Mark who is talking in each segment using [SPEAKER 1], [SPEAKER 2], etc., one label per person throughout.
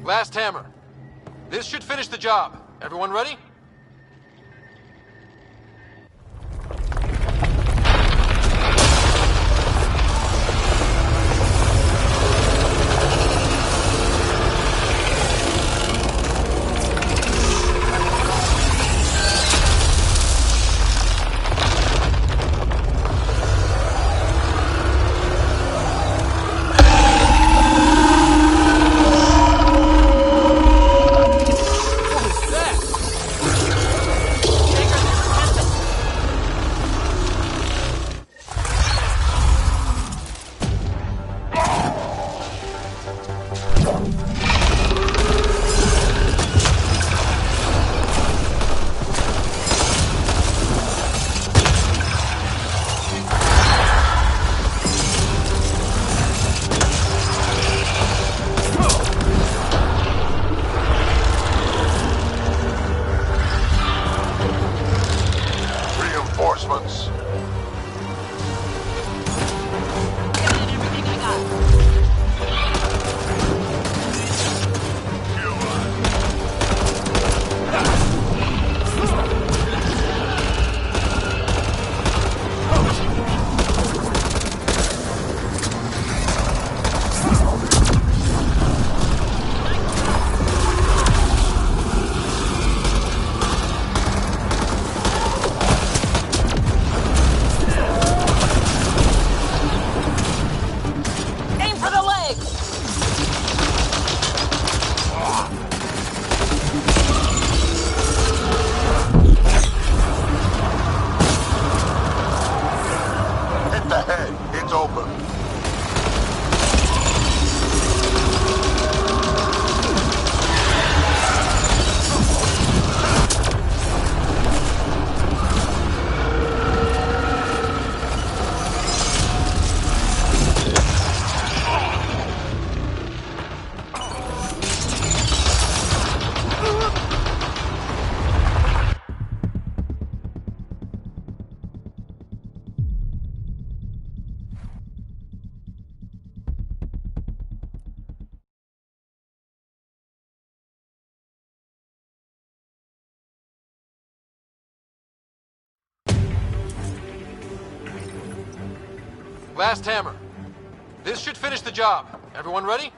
[SPEAKER 1] Last hammer. This should finish the job. Everyone ready? Last hammer. This should finish the job. Everyone ready?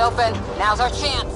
[SPEAKER 2] open. Now's our chance.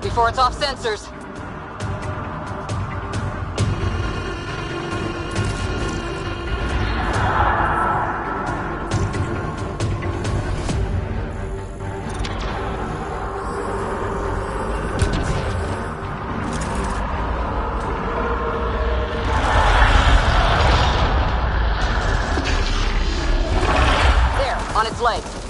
[SPEAKER 2] Before it's off sensors. There, on its legs.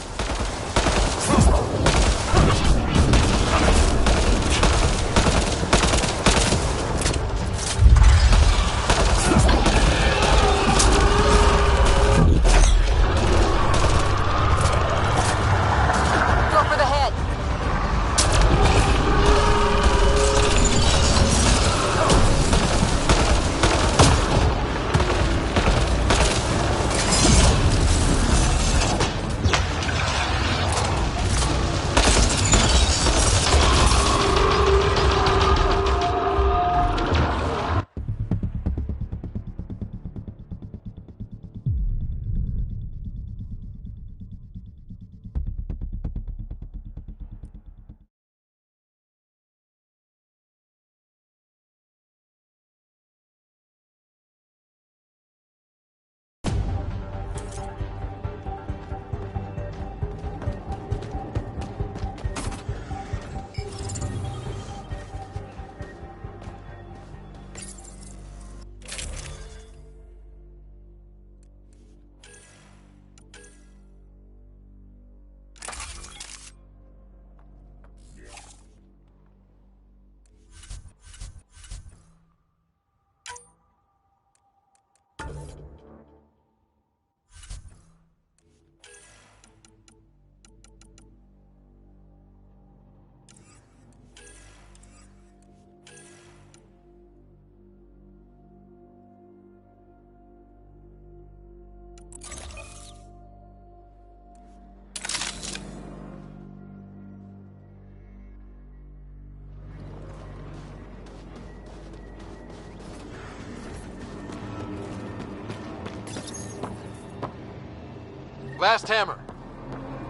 [SPEAKER 1] Last hammer.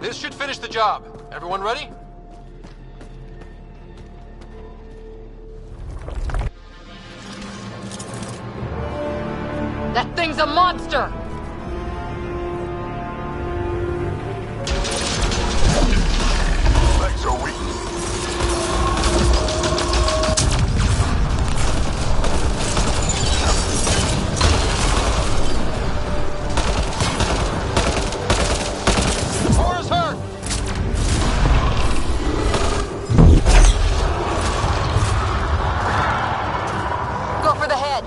[SPEAKER 1] This should finish the job. Everyone ready?
[SPEAKER 2] That thing's a monster!
[SPEAKER 3] Legs are weak.
[SPEAKER 1] Cora's hurt!
[SPEAKER 2] Go for the head.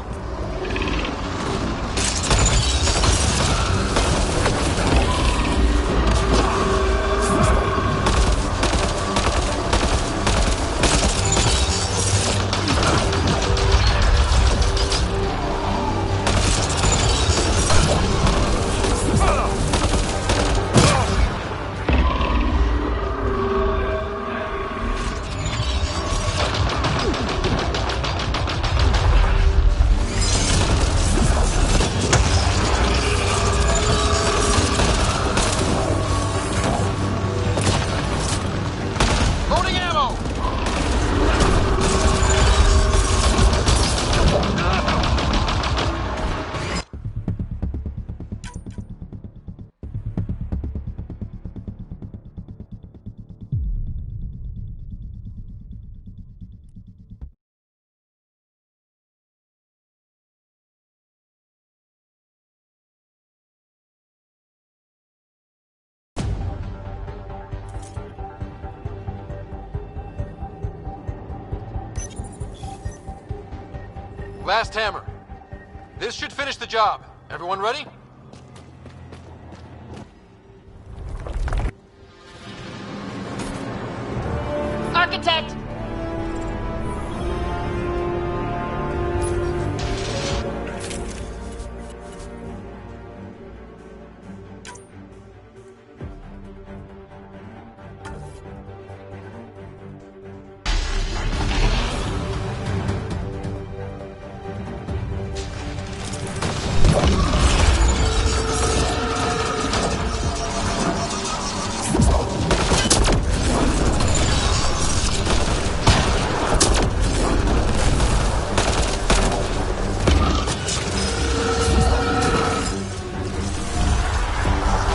[SPEAKER 1] Last hammer. This should finish the job. Everyone ready?
[SPEAKER 2] Architect!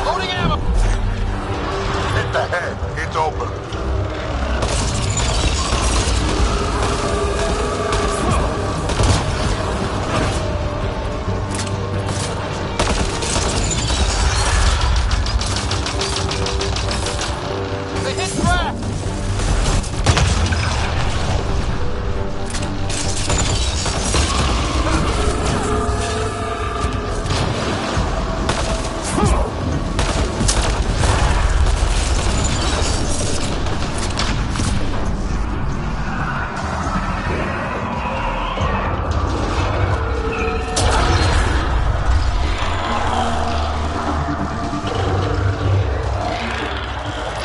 [SPEAKER 1] Loading ammo!
[SPEAKER 3] Hit the head. It's open.
[SPEAKER 1] They hit track!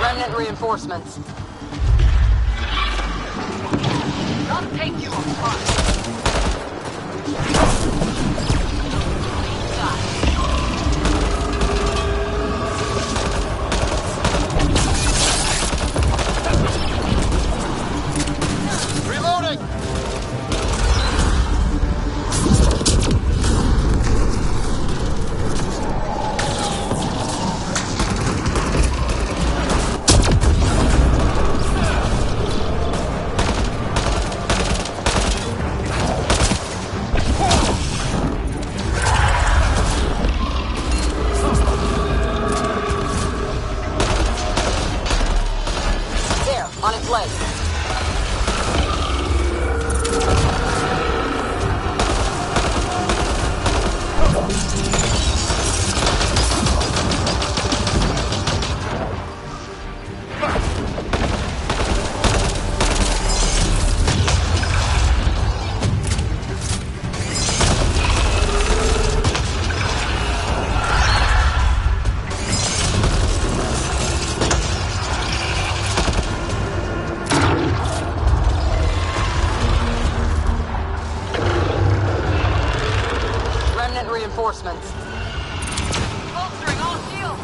[SPEAKER 2] Remnant reinforcements. I'll take you apart.
[SPEAKER 1] Reloading!
[SPEAKER 2] There, on its leg. Remnant reinforcements. Bolstering all shields.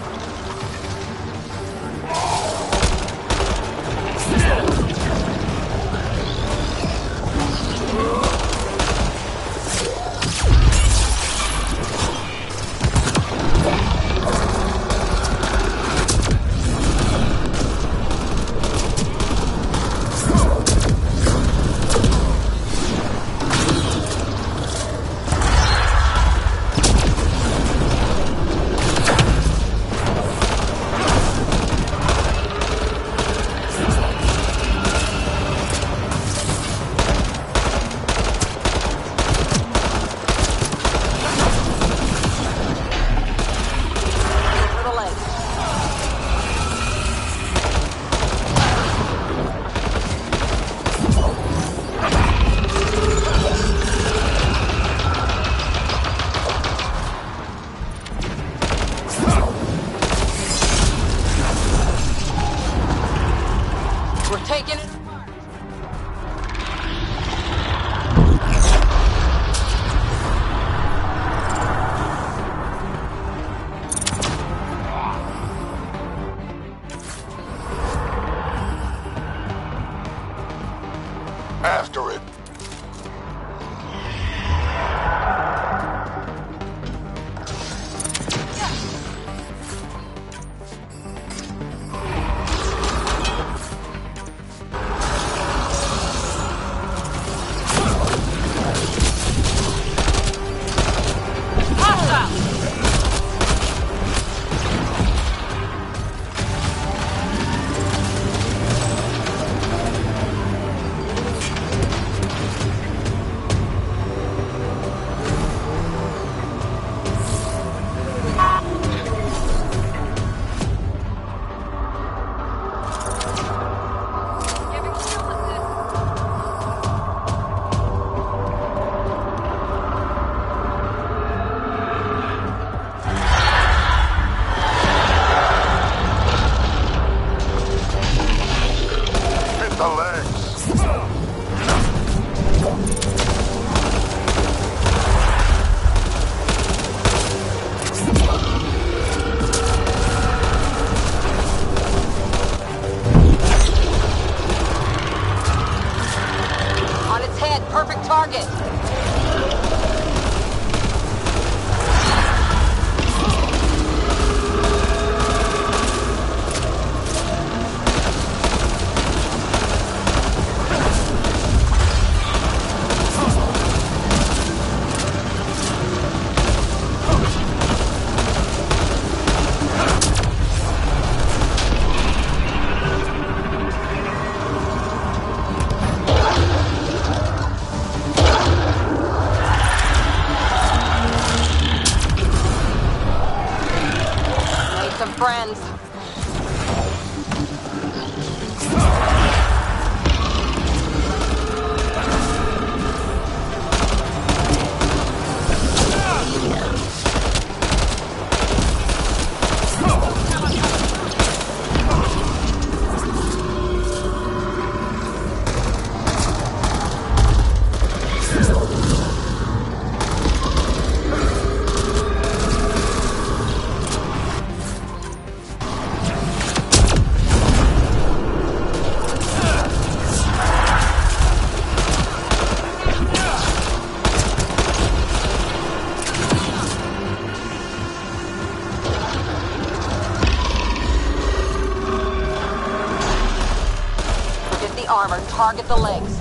[SPEAKER 2] Target the legs.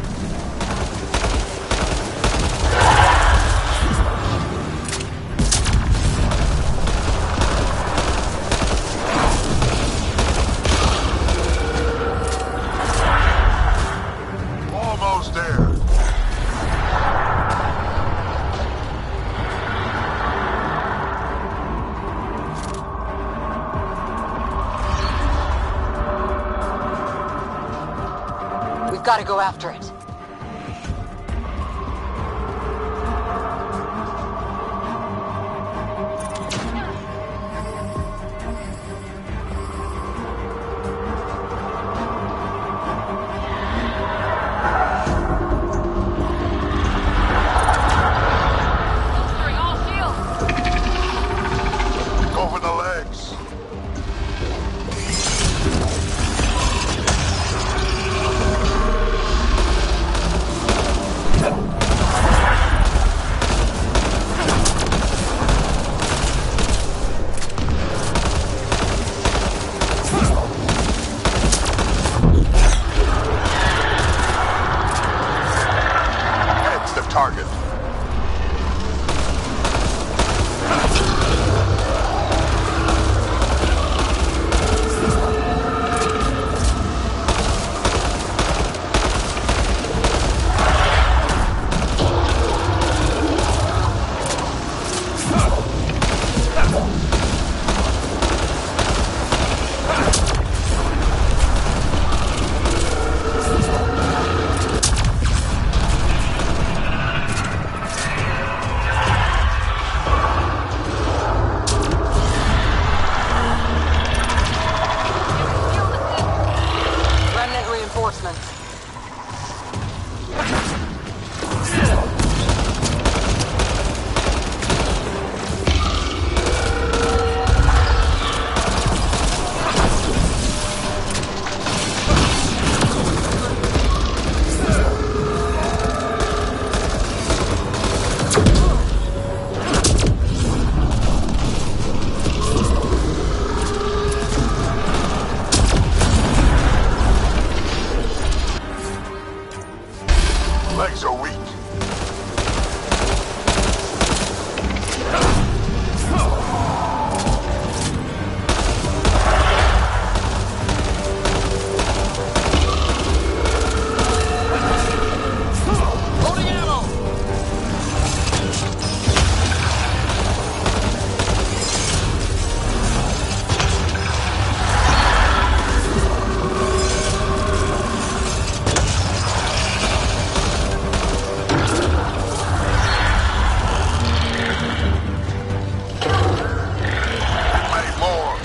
[SPEAKER 3] Almost there.
[SPEAKER 2] We've got to go after it. Bolstering all shields.
[SPEAKER 3] Go for the legs. Head's the target.
[SPEAKER 2] Remnant reinforcements.
[SPEAKER 3] Legs are weak.
[SPEAKER 1] Loading ammo!
[SPEAKER 3] Many more.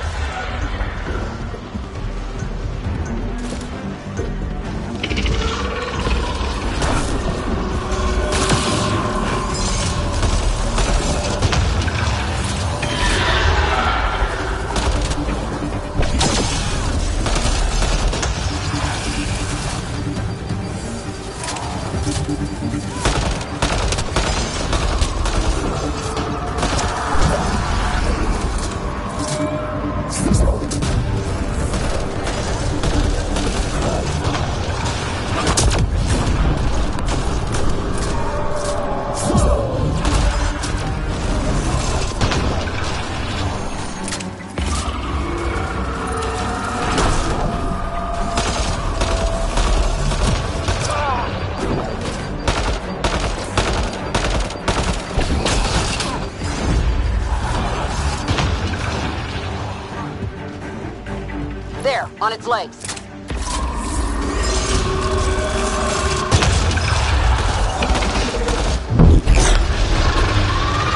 [SPEAKER 2] There, on its legs.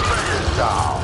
[SPEAKER 3] Bring it down.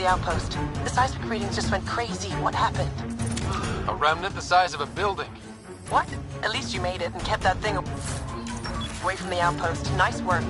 [SPEAKER 4] the outpost. The seismic readings just went crazy. What happened?
[SPEAKER 1] A remnant the size of a building.
[SPEAKER 4] What? At least you made it and kept that thing away from the outpost. Nice work.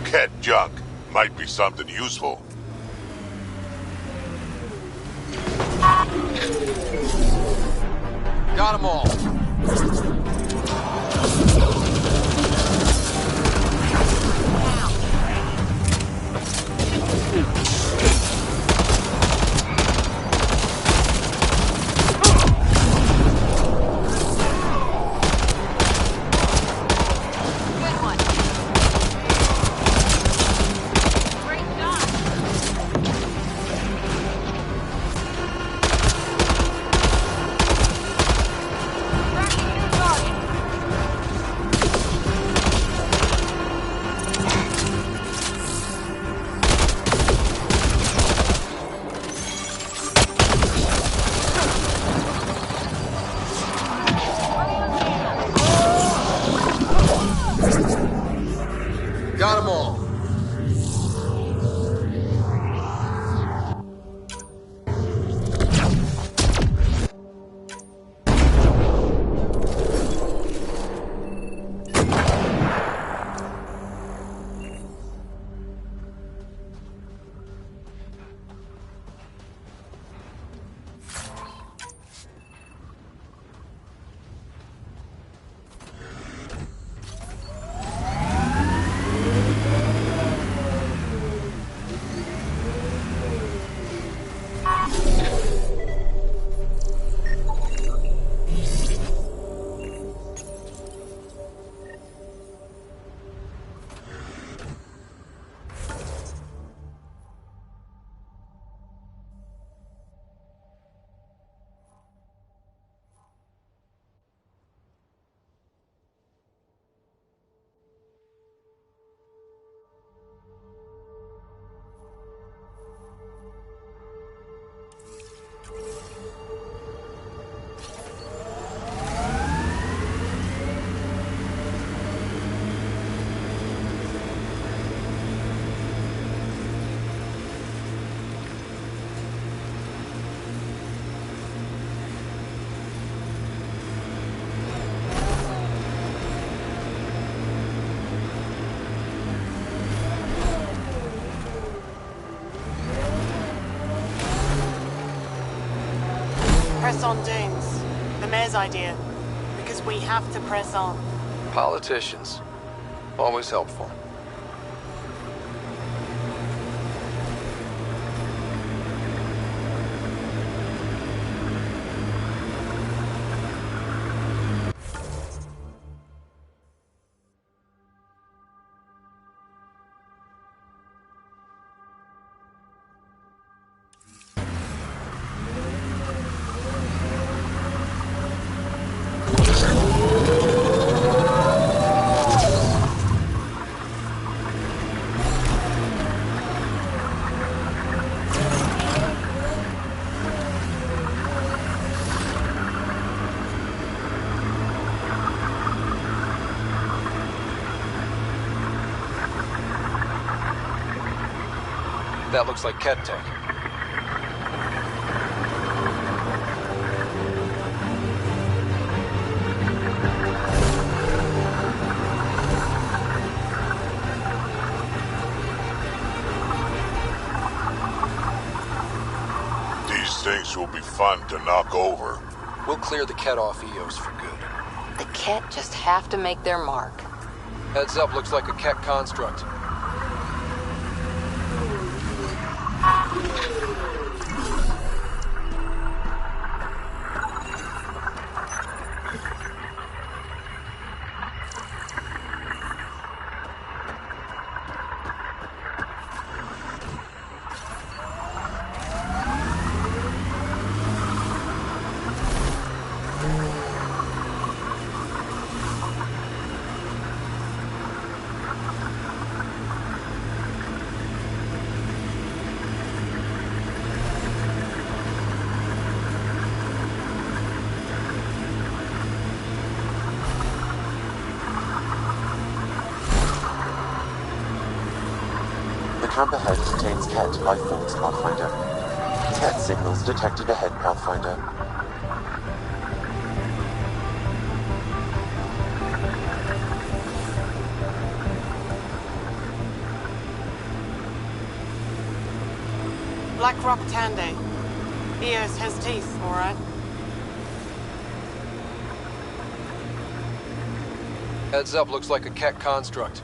[SPEAKER 3] Cat junk. Might be something useful.
[SPEAKER 1] Got them all.
[SPEAKER 2] Good one. Great shot. Tracking new target.
[SPEAKER 1] Got them all.
[SPEAKER 5] Press on dunes. The mayor's idea. Because we have to press on.
[SPEAKER 1] Politicians. Always helpful. That looks like Kettech.
[SPEAKER 3] These things will be fun to knock over.
[SPEAKER 1] We'll clear the Kett off EOS for good.
[SPEAKER 2] The Kett just have to make their mark.
[SPEAKER 1] Heads up, looks like a Kett construct.
[SPEAKER 6] The camp ahead contains Kett Life Forms Pathfinder. Kett signals detected ahead, Pathfinder.
[SPEAKER 5] Black Rock Tande. EOS has teeth, alright?
[SPEAKER 1] Heads up, looks like a Kett construct.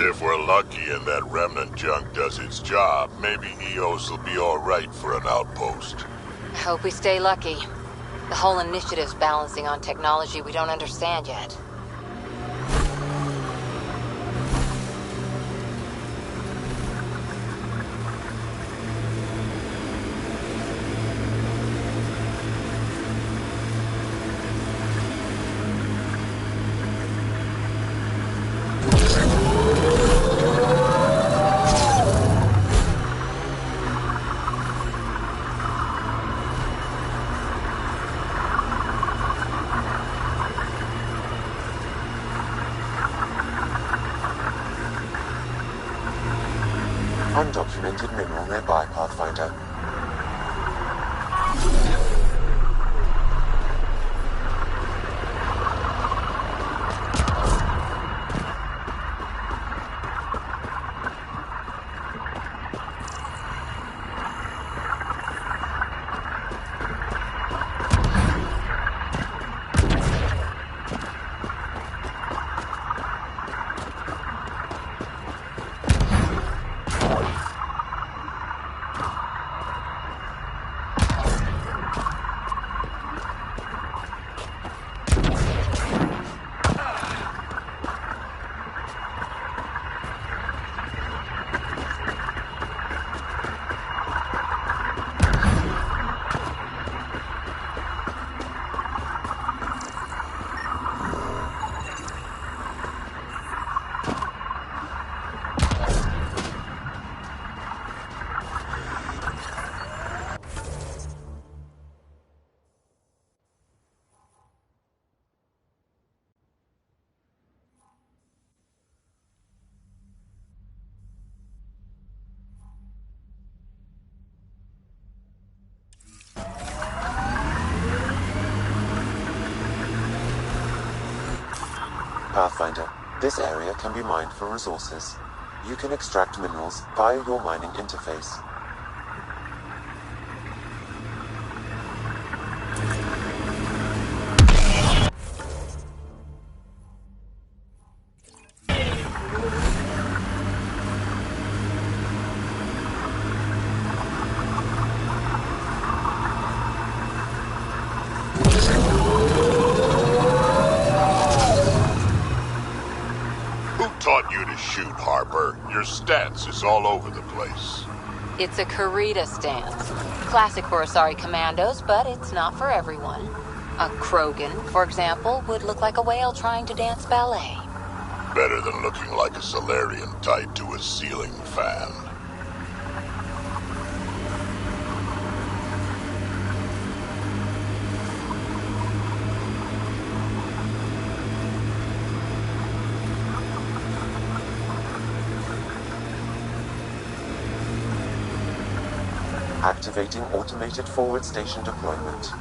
[SPEAKER 3] If we're lucky and that remnant junk does its job, maybe EOS will be alright for an outpost.
[SPEAKER 2] I hope we stay lucky. The whole initiative's balancing on technology we don't understand yet.
[SPEAKER 6] Undocumented mineral nearby, Pathfinder. Pathfinder, this area can be mined for resources. You can extract minerals via your mining interface.
[SPEAKER 3] Taught you to shoot, Harper. Your stance is all over the place.
[SPEAKER 2] It's a Karita stance. Classic for Asari commandos, but it's not for everyone. A Krogan, for example, would look like a whale trying to dance ballet.
[SPEAKER 3] Better than looking like a Solarian tied to a ceiling fan.
[SPEAKER 6] Activating automated forward station deployment.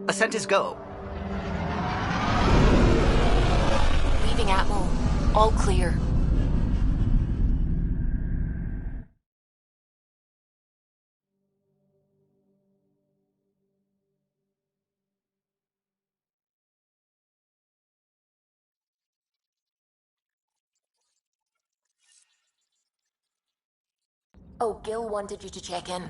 [SPEAKER 7] Ascent is go.
[SPEAKER 2] Leaving Atmo. All clear. Oh, Gil wanted you to check in.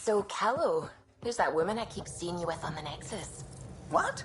[SPEAKER 7] So, Callow, who's that woman I keep seeing you with on the Nexus?
[SPEAKER 8] What?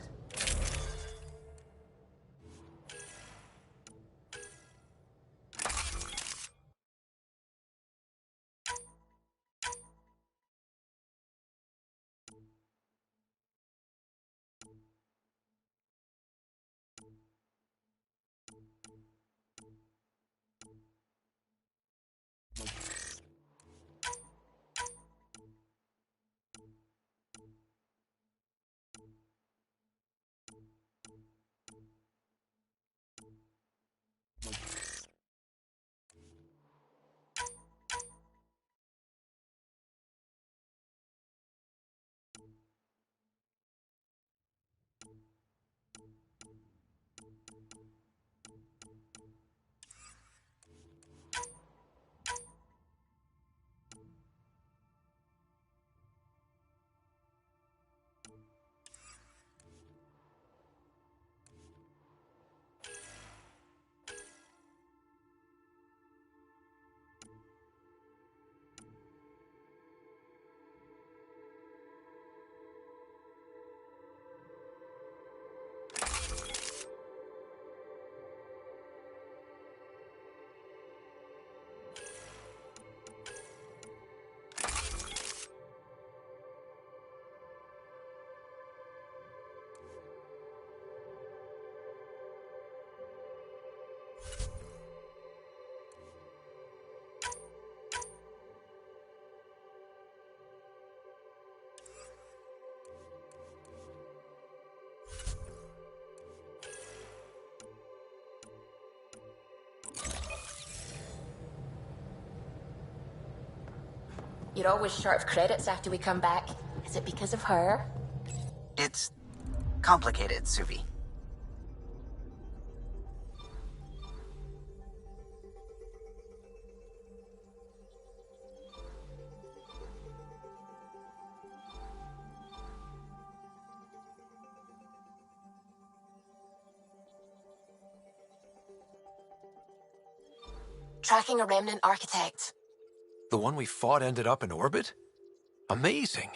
[SPEAKER 7] You're always short of credits after we come back. Is it because of her?
[SPEAKER 8] It's complicated, Suvi.
[SPEAKER 7] Tracking a remnant architect.
[SPEAKER 1] The one we fought ended up in orbit? Amazing.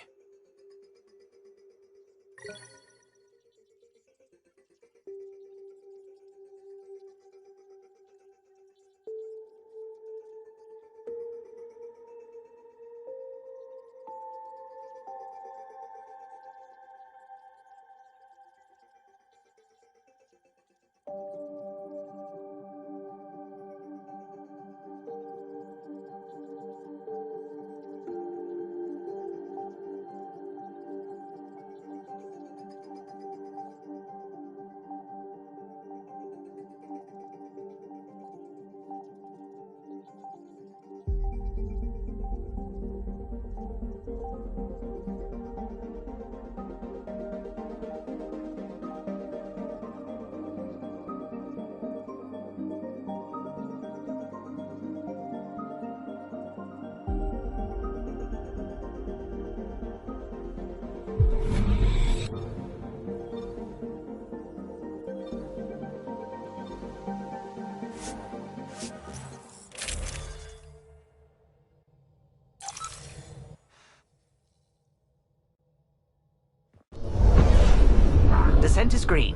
[SPEAKER 9] Descent is green.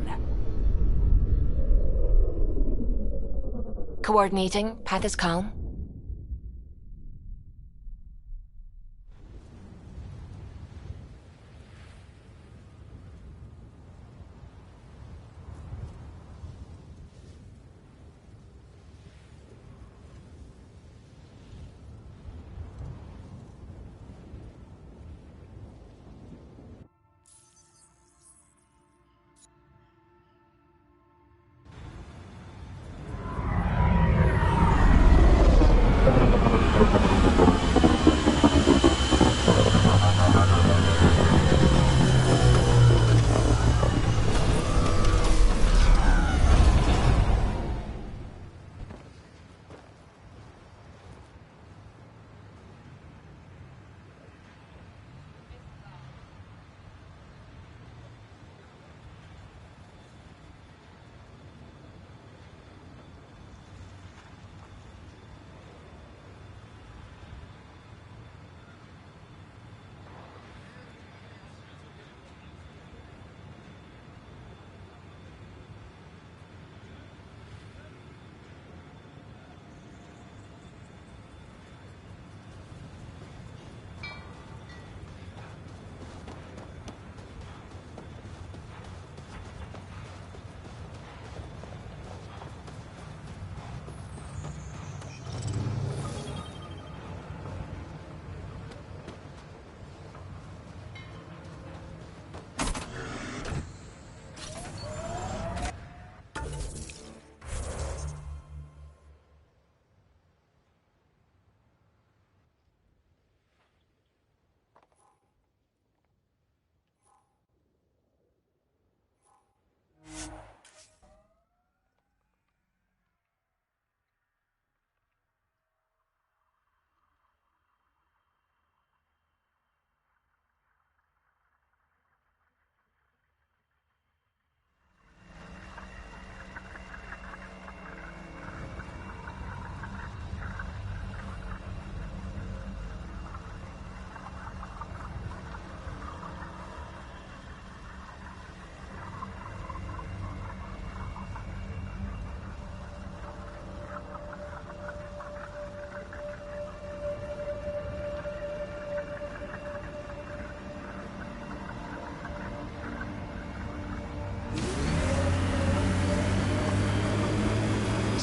[SPEAKER 7] Coordinating. Path is calm.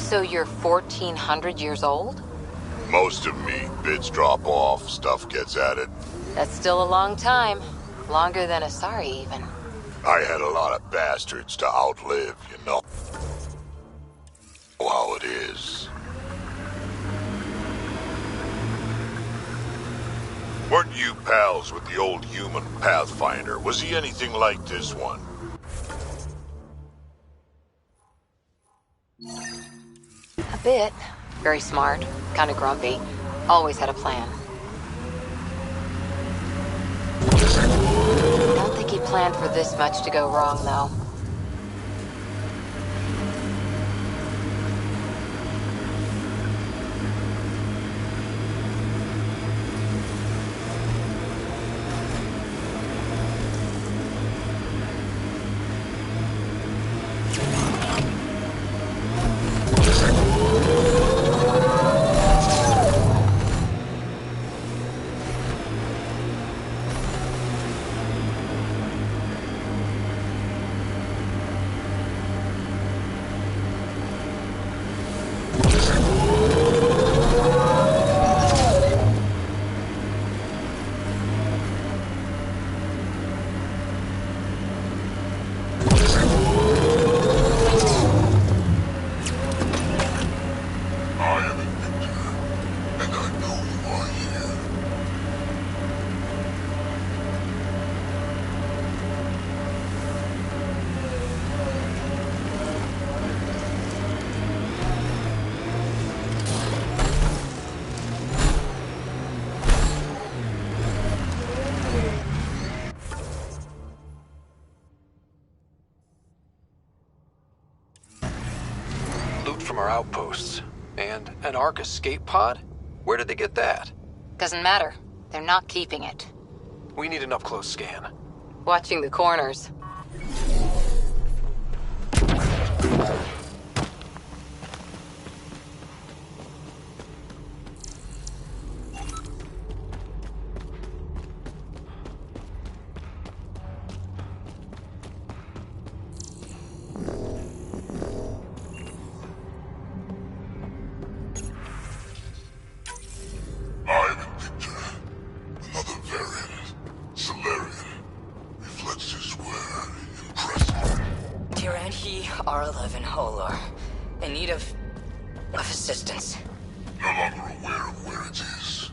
[SPEAKER 2] So you're 1,400 years old?
[SPEAKER 3] Most of me. Bits drop off, stuff gets added.
[SPEAKER 2] That's still a long time. Longer than Asari, even.
[SPEAKER 3] I had a lot of bastards to outlive, you know. How it is. Weren't you pals with the old human Pathfinder? Was he anything like this one?
[SPEAKER 2] A bit. Very smart. Kinda grumpy. Always had a plan. Don't think he planned for this much to go wrong, though.
[SPEAKER 1] from our outposts. And an Ark escape pod? Where did they get that?
[SPEAKER 2] Doesn't matter. They're not keeping it.
[SPEAKER 1] We need an up-close scan.
[SPEAKER 2] Watching the corners.
[SPEAKER 7] R11 Holor. In need of assistance.
[SPEAKER 3] No longer aware of where it is.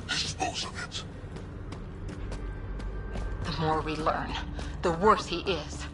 [SPEAKER 3] Dispose of it.
[SPEAKER 2] The more we learn, the worse he is.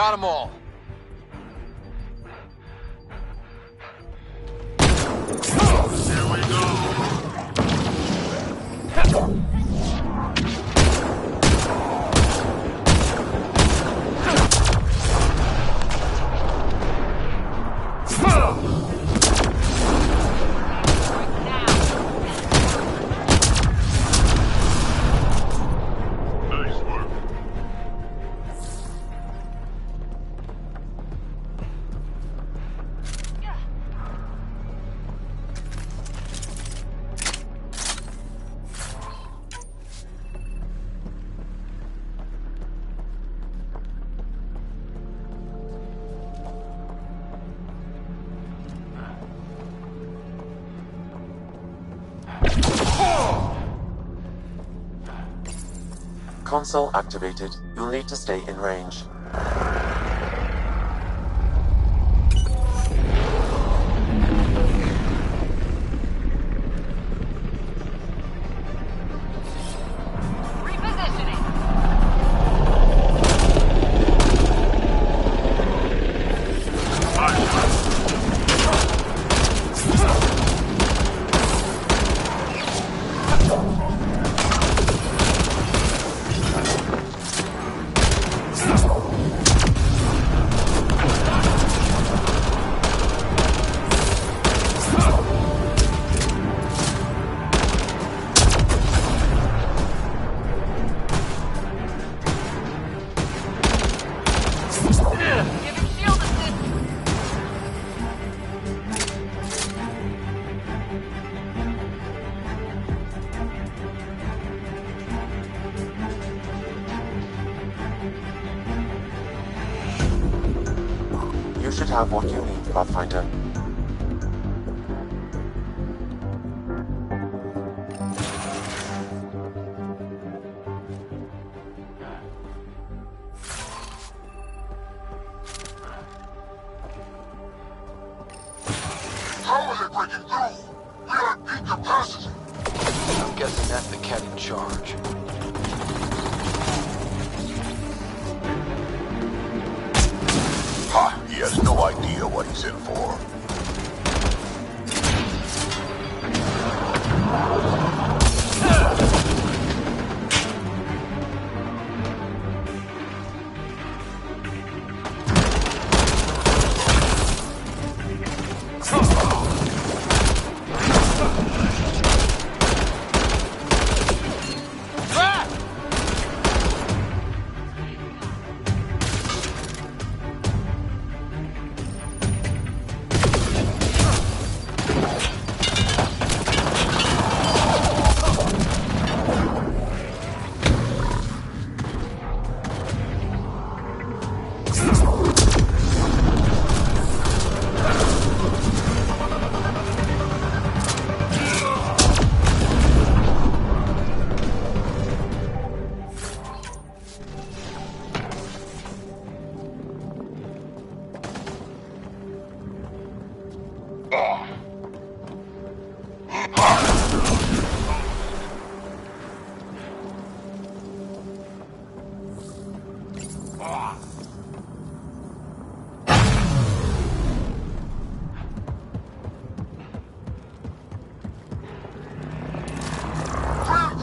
[SPEAKER 1] Got them all.
[SPEAKER 3] Here we go. Nice work.
[SPEAKER 6] Console activated. You'll need to stay in range. You should have what you need, Pathfinder.
[SPEAKER 3] How is it breaking through? You're at peak capacity.
[SPEAKER 1] I'm guessing that's the cat in charge.
[SPEAKER 3] Ha! He has no idea what he's in for.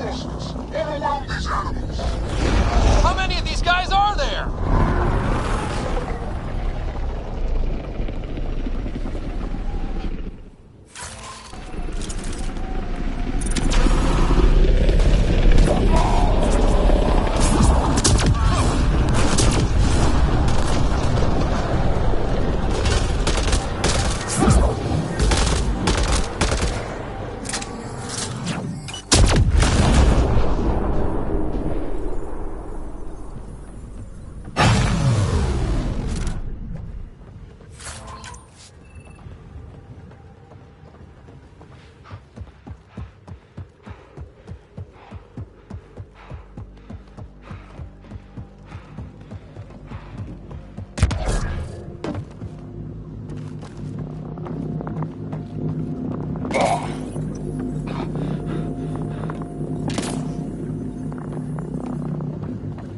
[SPEAKER 3] Reinforcements all around these animals.
[SPEAKER 1] How many of these guys are there?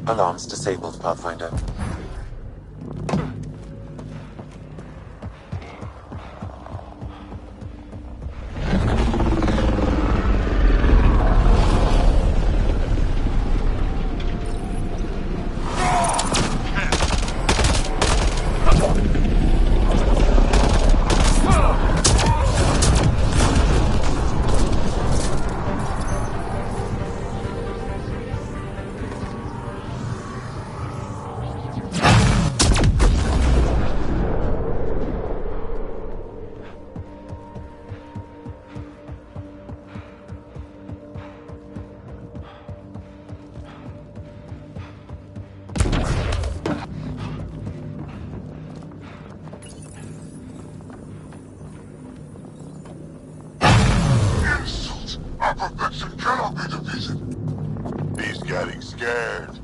[SPEAKER 6] Alarms disabled, Pathfinder.
[SPEAKER 3] scared.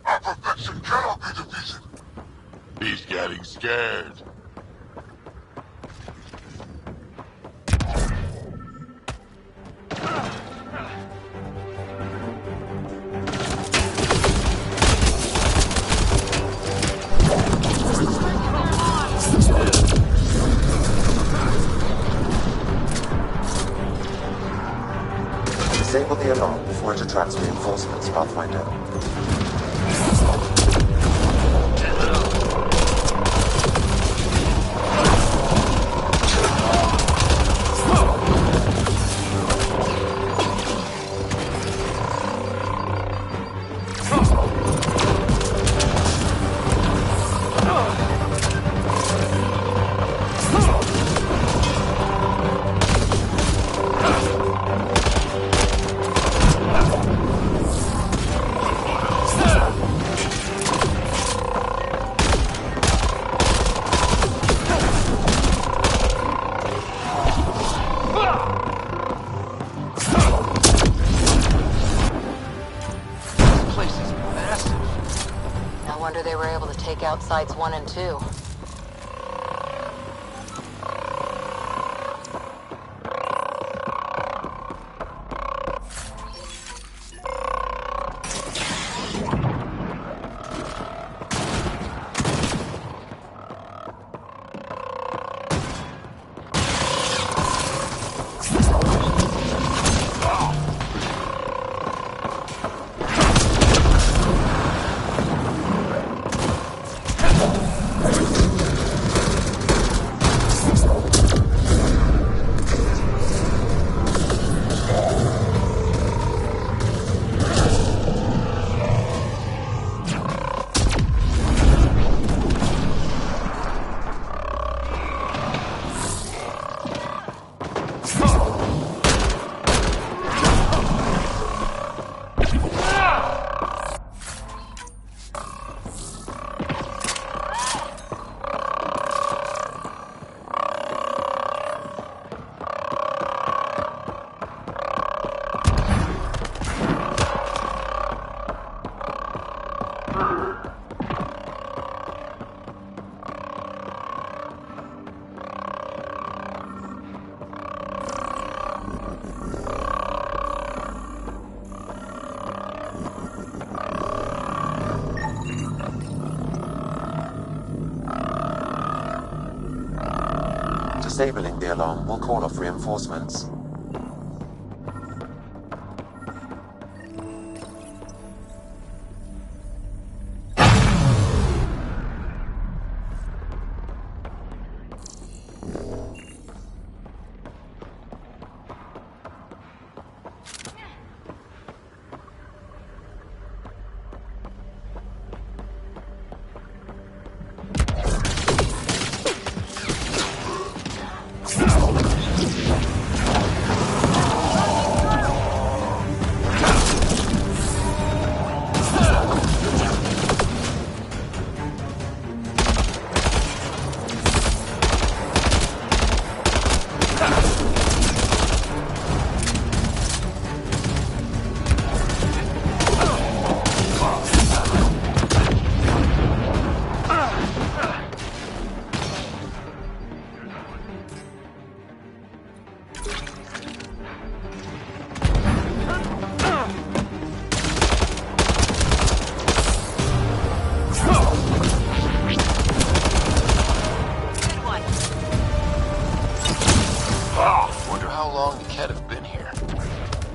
[SPEAKER 3] Our perfection cannot be defeated. He's getting scared.
[SPEAKER 6] Disable the alarm before it attracts reinforcements, Pathfinder.
[SPEAKER 2] They were able to take out sites 1 and 2.
[SPEAKER 6] Disabling the alarm will call off reinforcements.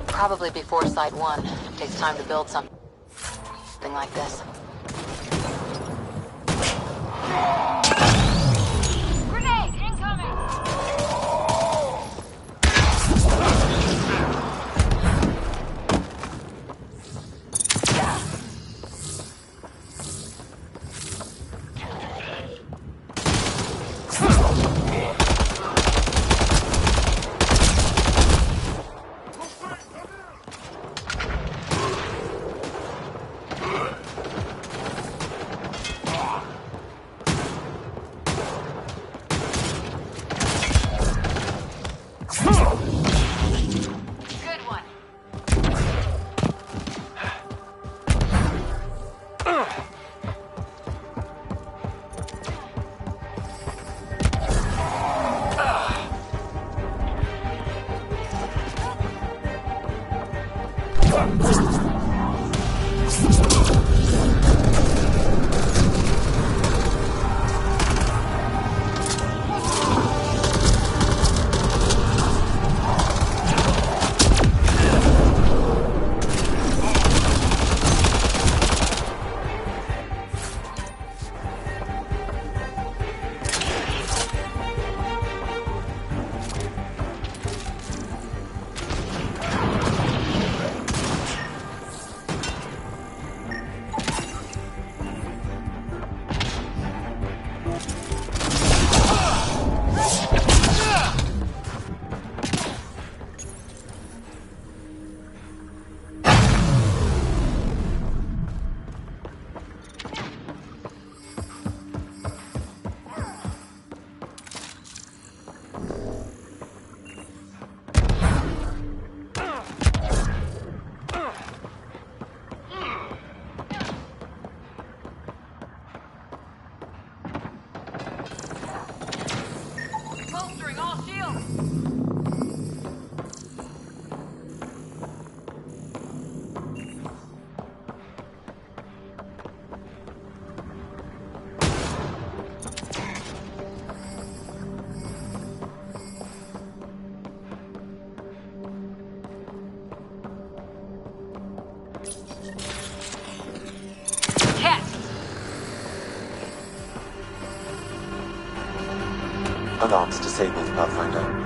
[SPEAKER 2] Probably before Site 1. Takes time to build something like this. Grenade incoming!
[SPEAKER 6] Alarms disabled, Pathfinder.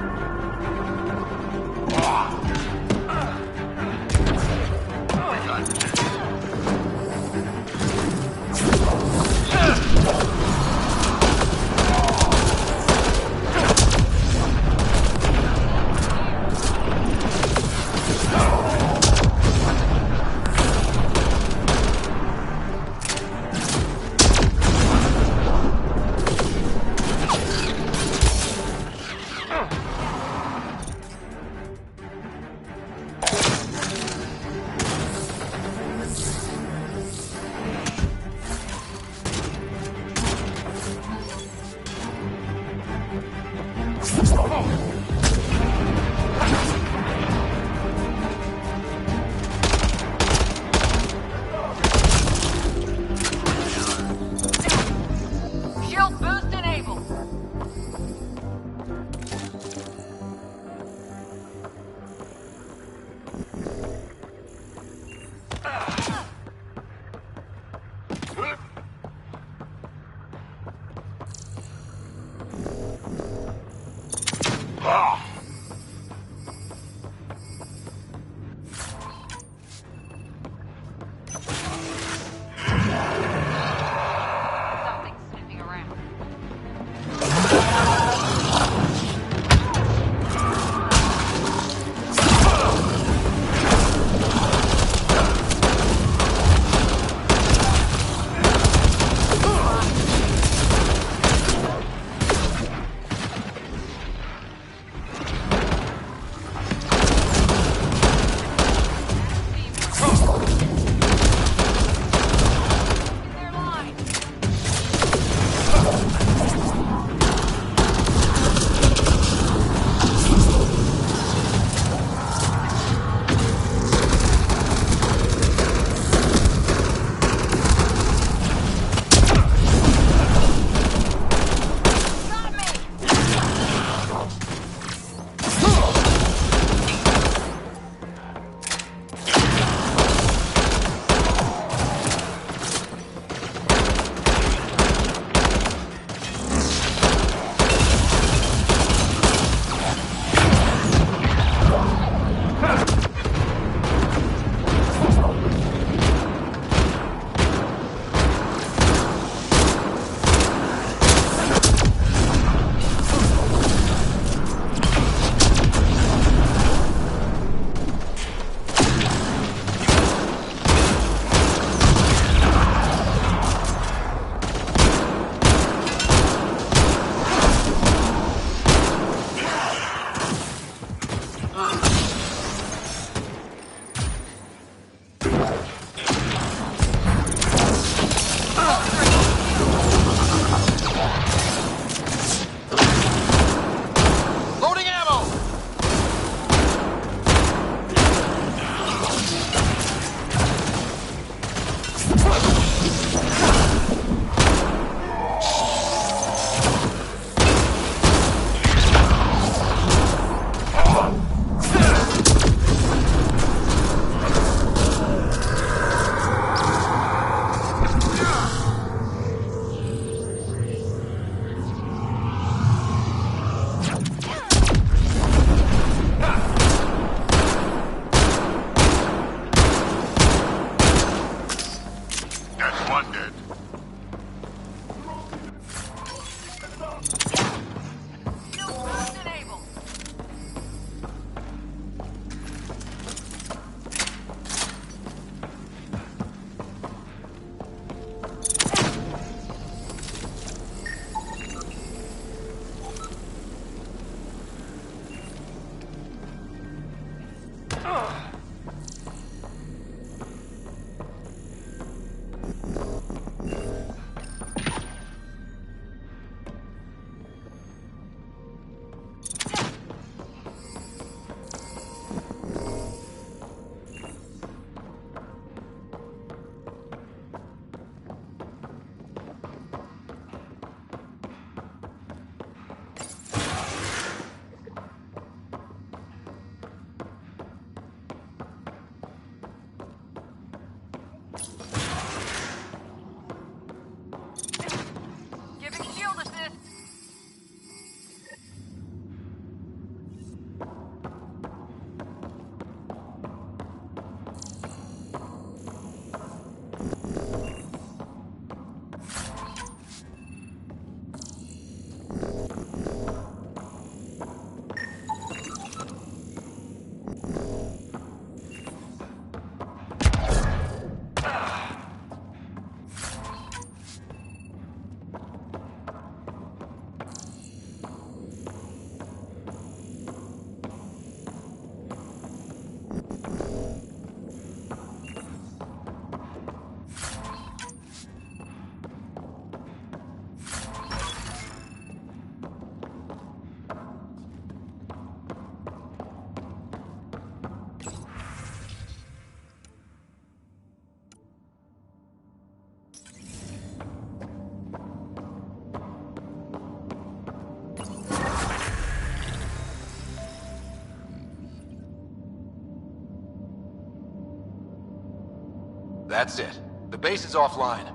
[SPEAKER 1] That's it. The base is offline.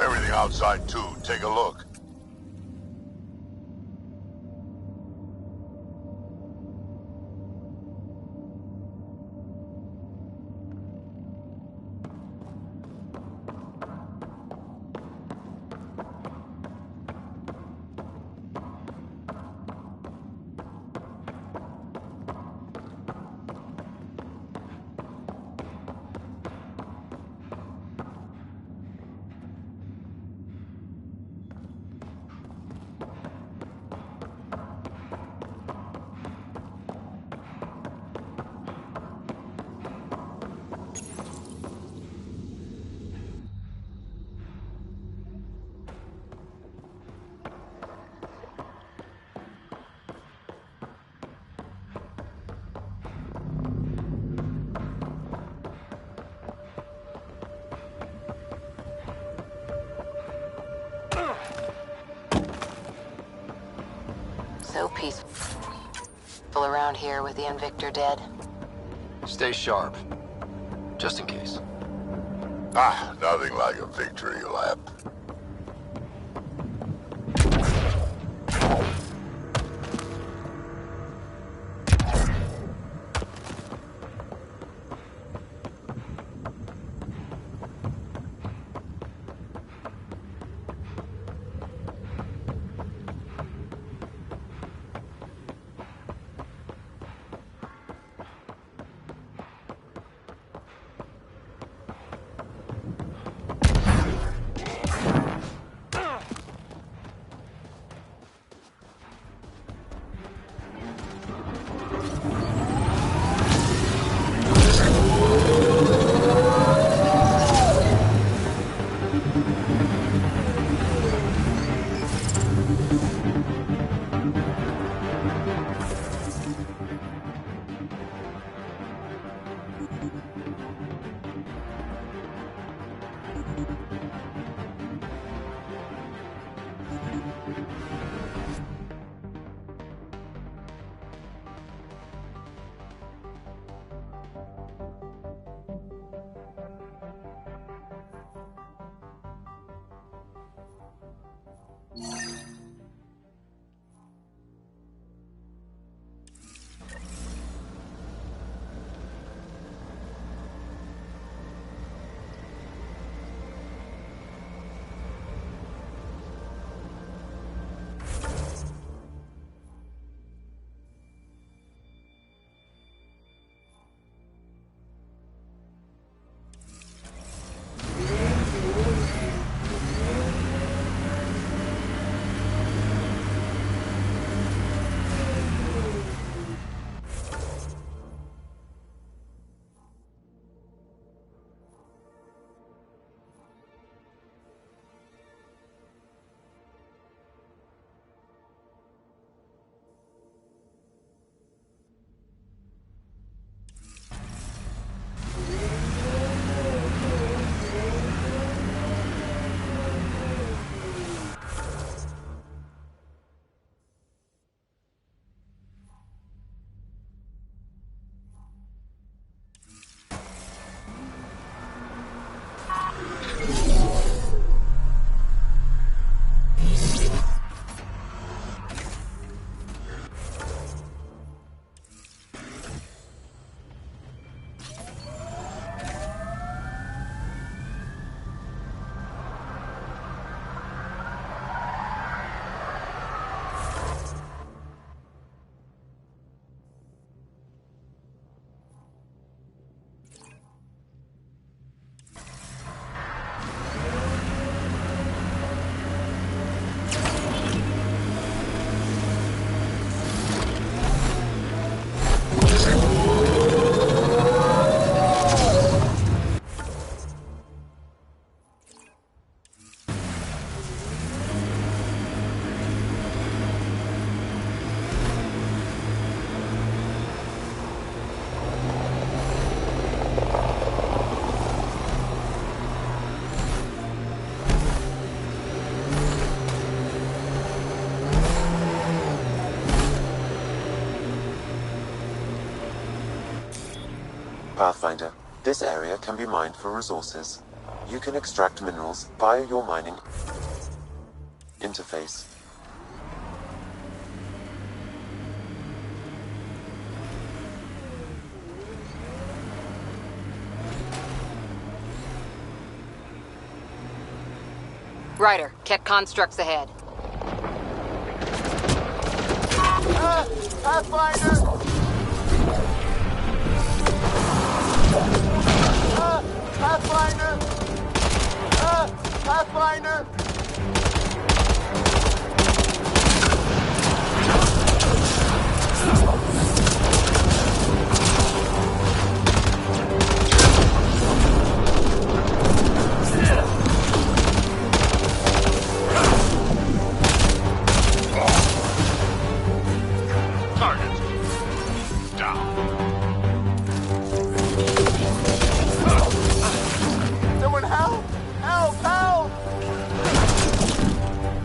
[SPEAKER 3] Everything outside too. Take a look.
[SPEAKER 2] So peaceful around here with the Invictor dead.
[SPEAKER 1] Stay sharp. Just in case.
[SPEAKER 3] Ah, nothing like a victory lap.
[SPEAKER 6] Pathfinder, This area can be mined for resources. You can extract minerals via your mining interface.
[SPEAKER 2] Ryder, Ket constructs ahead.
[SPEAKER 10] Pathfinder! Pathfinder! Pathfinder!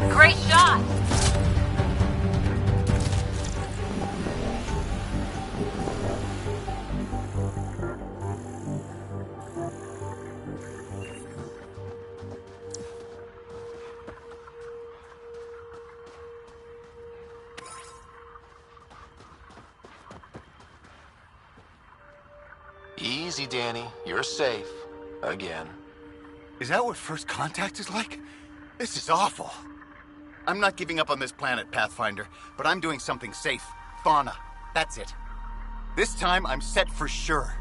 [SPEAKER 2] Great shot!
[SPEAKER 1] Easy, Danny. You're safe. Again.
[SPEAKER 10] Is that what first contact is like? This is awful. I'm not giving up on this planet, Pathfinder, but I'm doing something safe. Fauna. That's it. This time, I'm set for sure.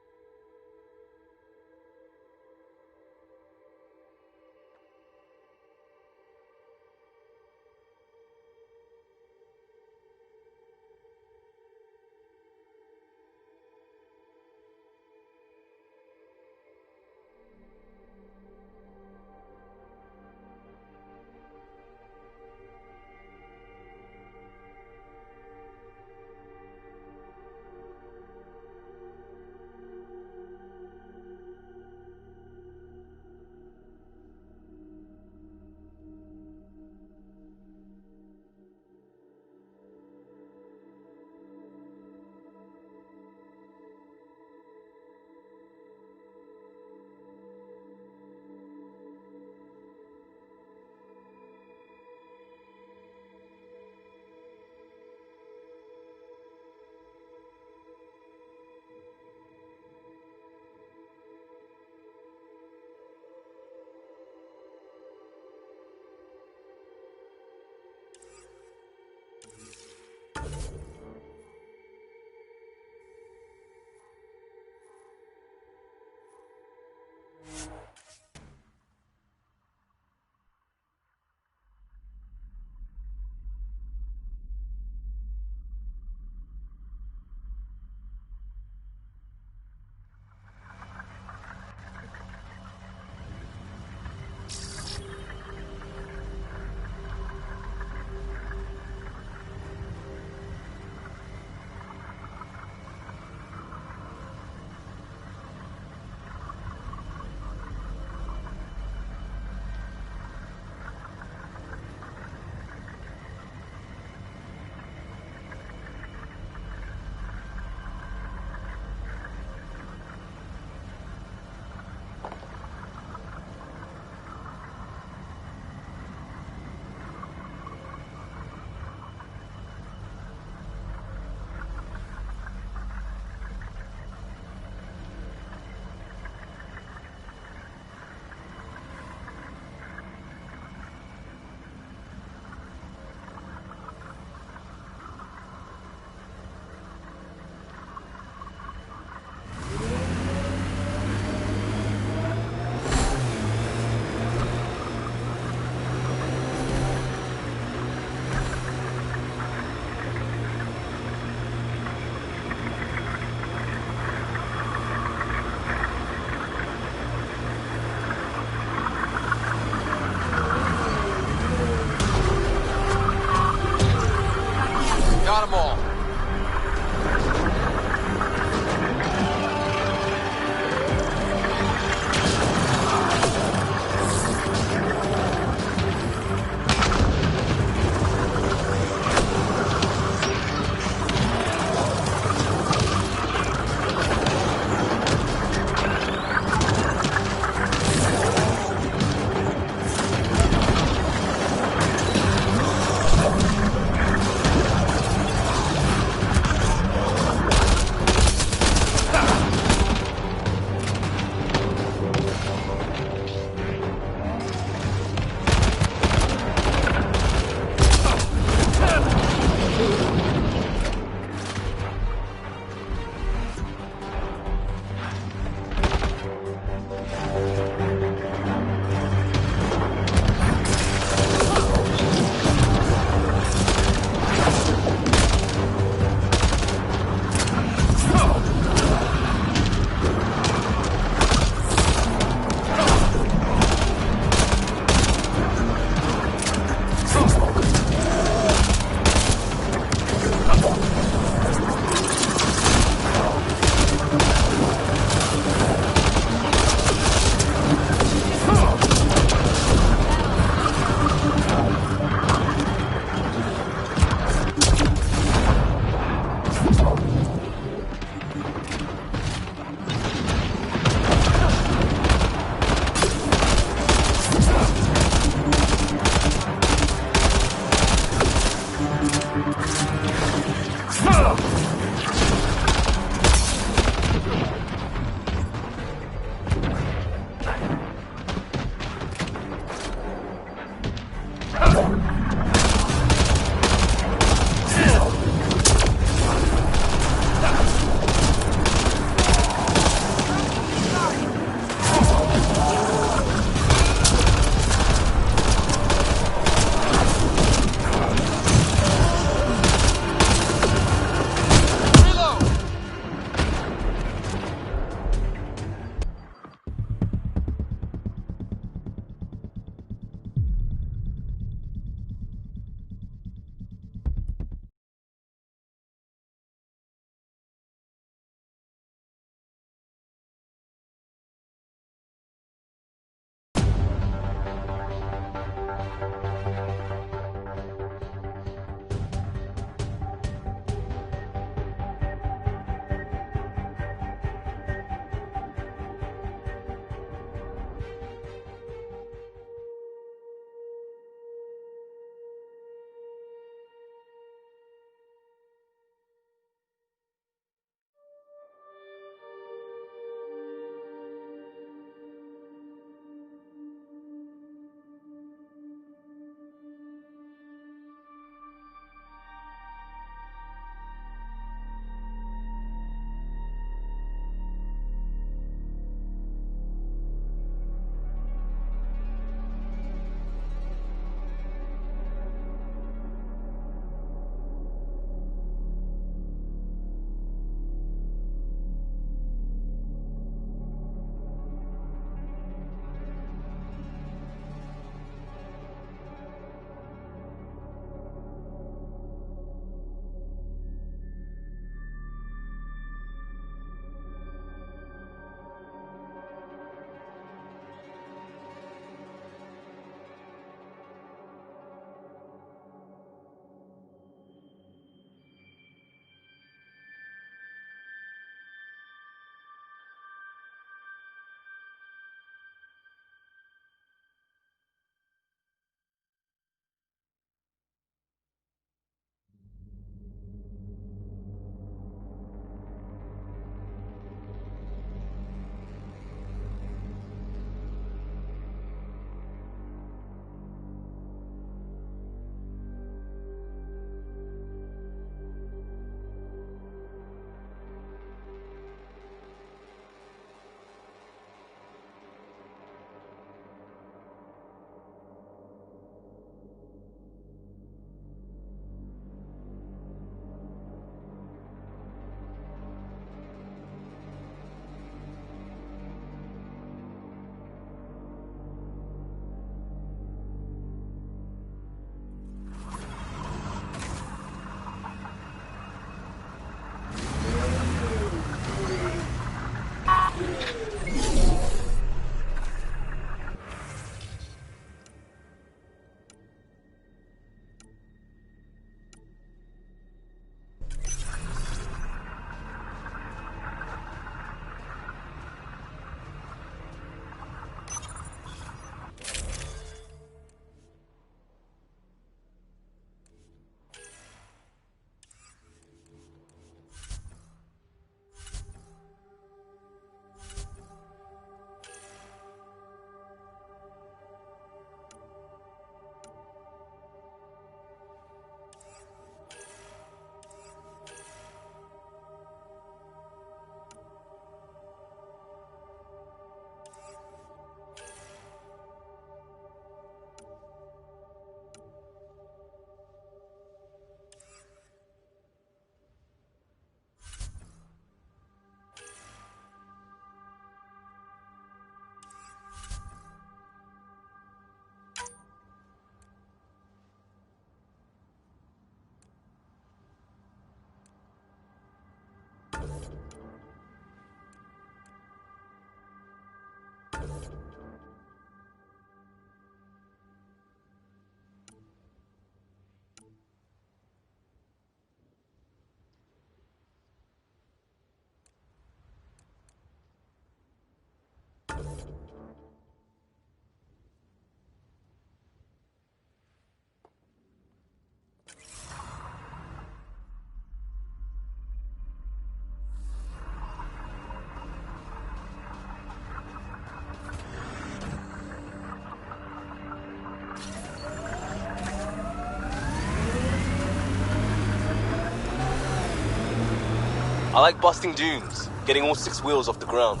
[SPEAKER 11] I like busting dunes, getting all 6 wheels off the ground.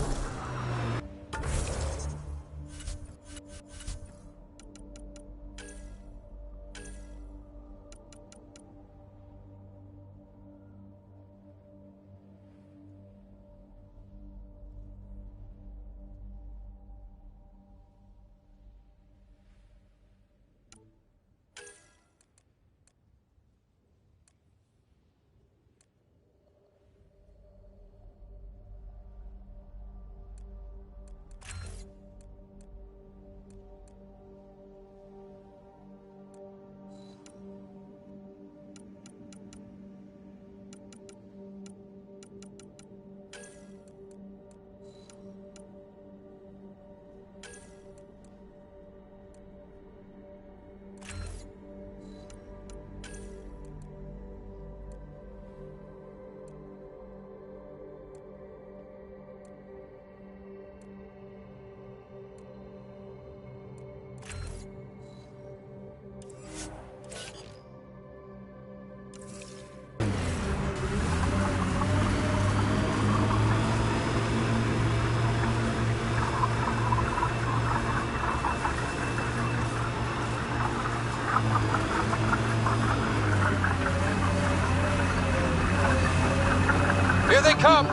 [SPEAKER 1] Here they come!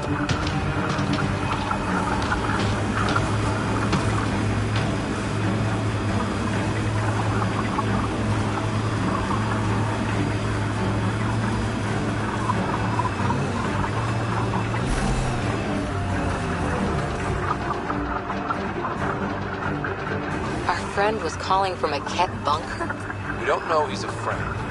[SPEAKER 2] Our friend was calling from a Ket bunker?
[SPEAKER 1] We don't know he's a friend.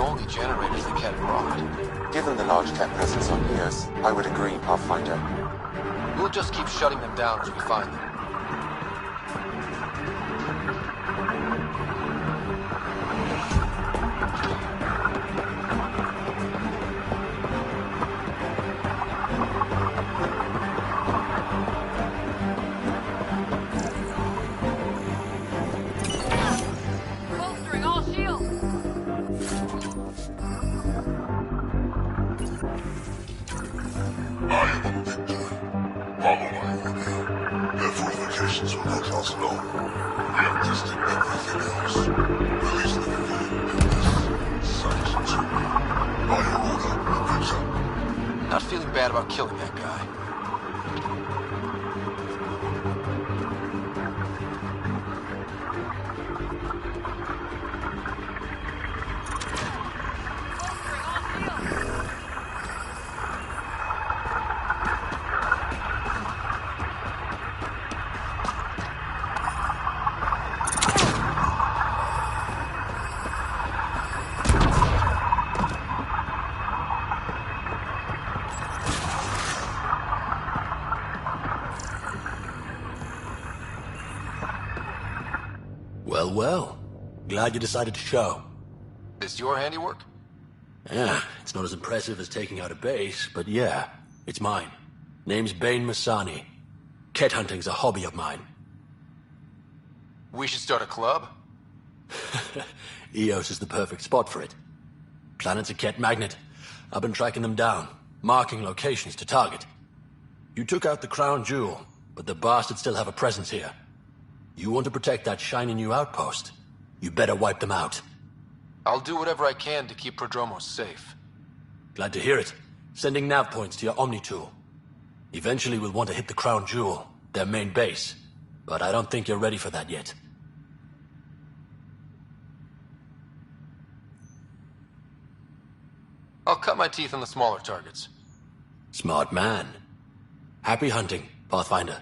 [SPEAKER 1] only generators the Cat brought.
[SPEAKER 6] Given the large Cat presence on Eos, I would agree, Pathfinder.
[SPEAKER 1] We'll just keep shutting them down as we find them.
[SPEAKER 2] Bolstering all shields.
[SPEAKER 3] I am a victor. Follow my order. Their fortifications will not last long. We have tested everything else. Release the fear in this sanctuary. By your order, victor.
[SPEAKER 1] Not feeling bad about killing that guy.
[SPEAKER 12] Well, well. Glad you decided to show.
[SPEAKER 1] This your handiwork?
[SPEAKER 12] Yeah, it's not as impressive as taking out a base, but yeah, it's mine. Name's Bane Masani. Ket hunting's a hobby of mine.
[SPEAKER 1] We should start a club?
[SPEAKER 12] Eos is the perfect spot for it. Planet's a Ket magnet. I've been tracking them down, marking locations to target. You took out the crown jewel, but the bastards still have a presence here. You want to protect that shiny new outpost? You better wipe them out.
[SPEAKER 1] I'll do whatever I can to keep Prodromos safe.
[SPEAKER 12] Glad to hear it. Sending nav points to your Omni tool. Eventually we'll want to hit the crown jewel, their main base. But I don't think you're ready for that yet.
[SPEAKER 1] I'll cut my teeth on the smaller targets.
[SPEAKER 12] Smart man. Happy hunting, Pathfinder.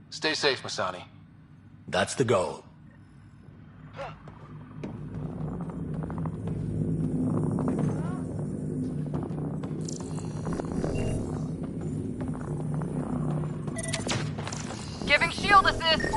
[SPEAKER 1] Stay safe, Masani.
[SPEAKER 12] That's the goal.
[SPEAKER 2] Giving shield assist.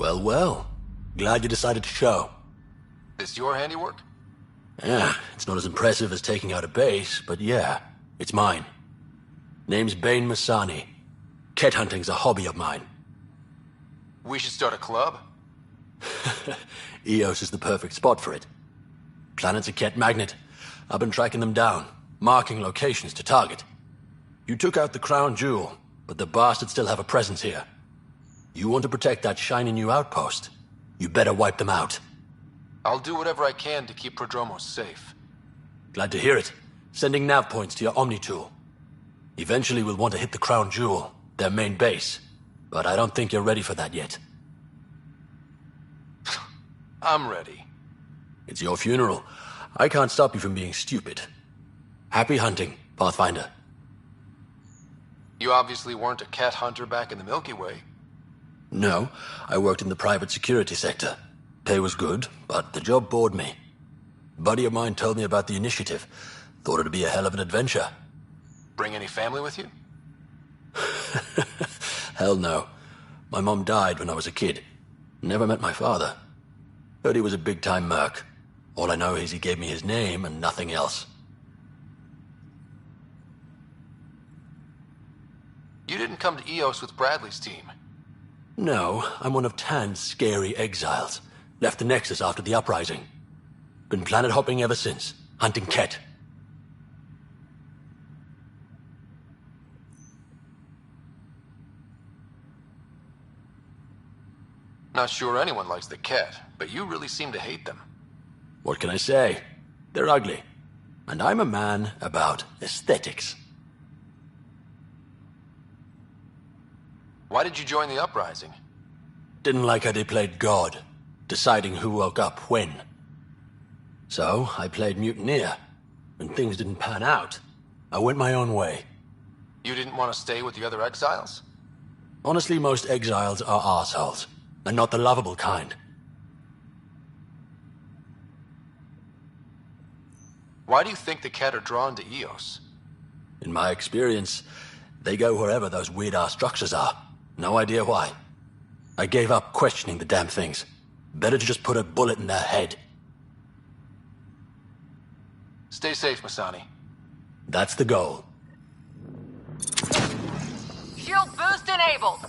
[SPEAKER 12] Well, well. Glad you decided to show.
[SPEAKER 1] This your handiwork?
[SPEAKER 12] Yeah, it's not as impressive as taking out a base, but yeah, it's mine. Name's Bain Masani. Ket hunting's a hobby of mine.
[SPEAKER 1] We should start a club?
[SPEAKER 12] Eos is the perfect spot for it. Planet's a Ket magnet. I've been tracking them down, marking locations to target. You took out the crown jewel, but the bastards still have a presence here. You want to protect that shiny new outpost? You better wipe them out.
[SPEAKER 1] I'll do whatever I can to keep Prodromos safe.
[SPEAKER 12] Glad to hear it. Sending nav points to your Omni tool. Eventually we'll want to hit the crown jewel, their main base. But I don't think you're ready for that yet.
[SPEAKER 1] I'm ready.
[SPEAKER 12] It's your funeral. I can't stop you from being stupid. Happy hunting, Pathfinder.
[SPEAKER 1] You obviously weren't a cat hunter back in the Milky Way.
[SPEAKER 12] No, I worked in the private security sector. Pay was good, but the job bored me. A buddy of mine told me about the initiative. Thought it'd be a hell of an adventure.
[SPEAKER 1] Bring any family with you?
[SPEAKER 12] Hell no. My mom died when I was a kid. Never met my father. Heard he was a big-time merc. All I know is he gave me his name and nothing else.
[SPEAKER 1] You didn't come to Eos with Bradley's team.
[SPEAKER 12] No, I'm one of Tan's scary exiles. Left the Nexus after the uprising. Been planet hopping ever since, hunting Ket.
[SPEAKER 1] Not sure anyone likes the cat, but you really seem to hate them.
[SPEAKER 12] What can I say? They're ugly. And I'm a man about aesthetics.
[SPEAKER 1] Why did you join the uprising?
[SPEAKER 12] Didn't like how they played God, deciding who woke up when. So, I played mutineer. When things didn't pan out, I went my own way.
[SPEAKER 1] You didn't want to stay with the other exiles?
[SPEAKER 12] Honestly, most exiles are arseholes, and not the lovable kind.
[SPEAKER 1] Why do you think the cat are drawn to Eos?
[SPEAKER 12] In my experience, they go wherever those weird-ass structures are. No idea why. I gave up questioning the damn things. Better to just put a bullet in their head.
[SPEAKER 1] Stay safe, Masani.
[SPEAKER 12] That's the goal.
[SPEAKER 2] Shield boost enabled.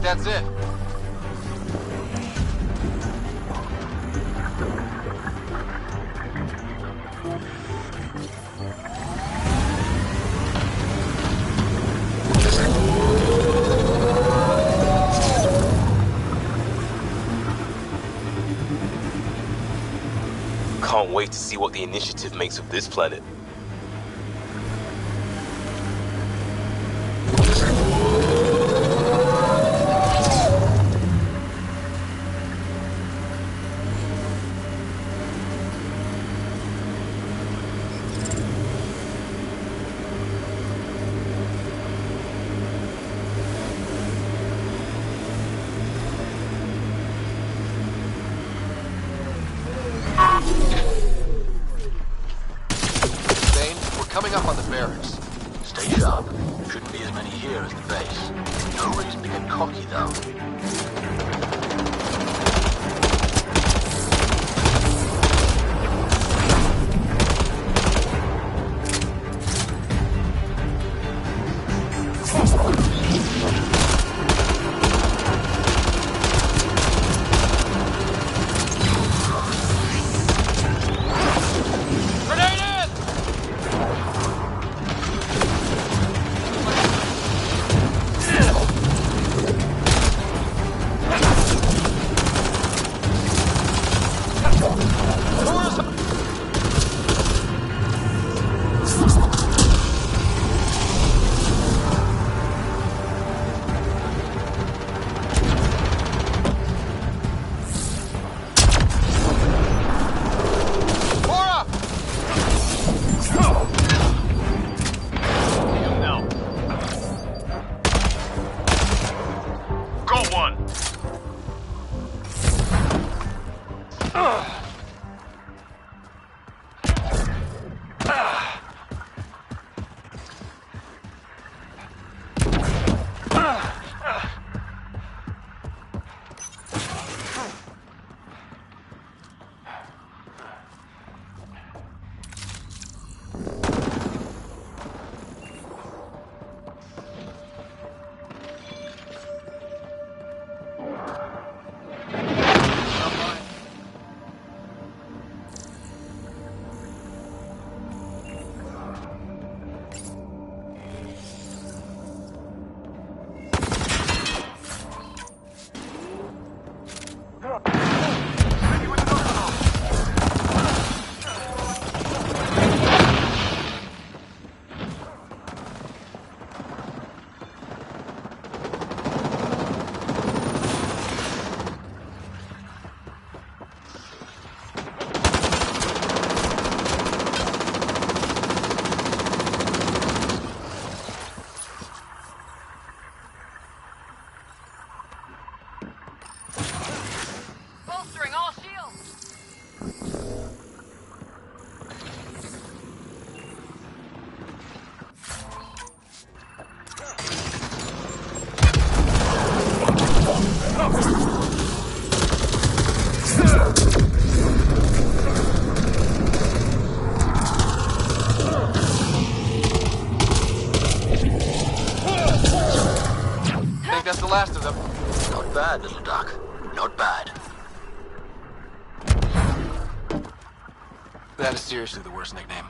[SPEAKER 1] That's it.
[SPEAKER 11] Can't wait to see what the initiative makes of this planet.
[SPEAKER 1] Coming up on the barracks.
[SPEAKER 12] Stay sharp. Shouldn't be as many here as the base. No reason to get cocky, though.
[SPEAKER 2] Bolstering all shields!
[SPEAKER 1] Think that's the last of them.
[SPEAKER 12] Not bad, little duck. Not bad.
[SPEAKER 1] That is seriously the worst nickname.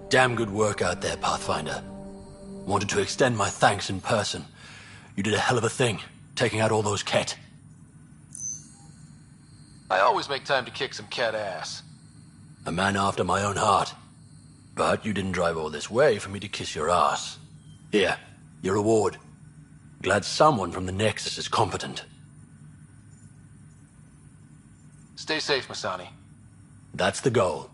[SPEAKER 12] Damn good work out there, Pathfinder. Wanted to extend my thanks in person. You did a hell of a thing, taking out all those Ket.
[SPEAKER 1] I always make time to kick some cat ass.
[SPEAKER 12] A man after my own heart. But you didn't drive all this way for me to kiss your ass. Here, your reward. Glad someone from the Nexus is competent.
[SPEAKER 1] Stay safe, Masani.
[SPEAKER 12] That's the goal.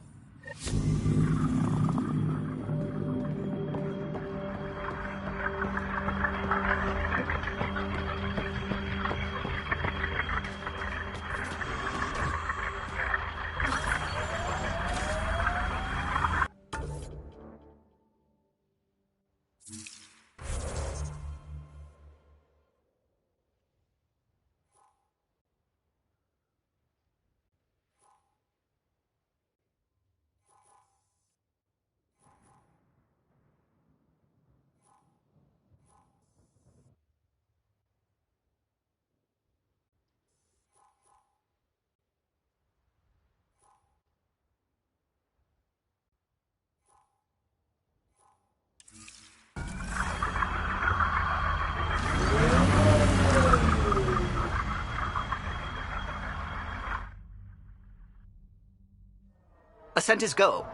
[SPEAKER 9] Ascent is go.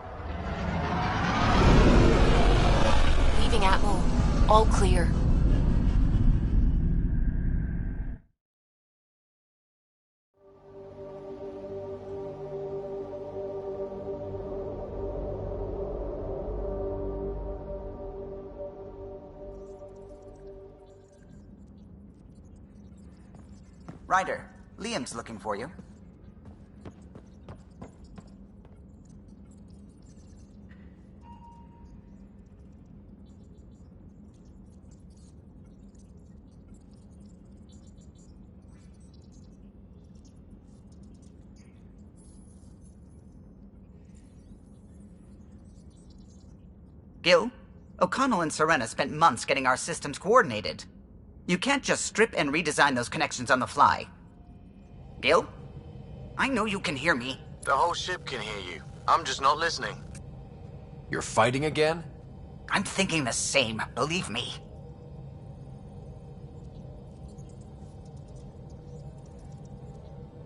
[SPEAKER 7] Leaving Atmo. All clear.
[SPEAKER 8] Ryder, Liam's looking for you. Gil, O'Connell and Serena spent months getting our systems coordinated. You can't just strip and redesign those connections on the fly. Gil? I know you can hear me.
[SPEAKER 13] The whole ship can hear you. I'm just not listening.
[SPEAKER 1] You're fighting again?
[SPEAKER 8] I'm thinking the same, believe me.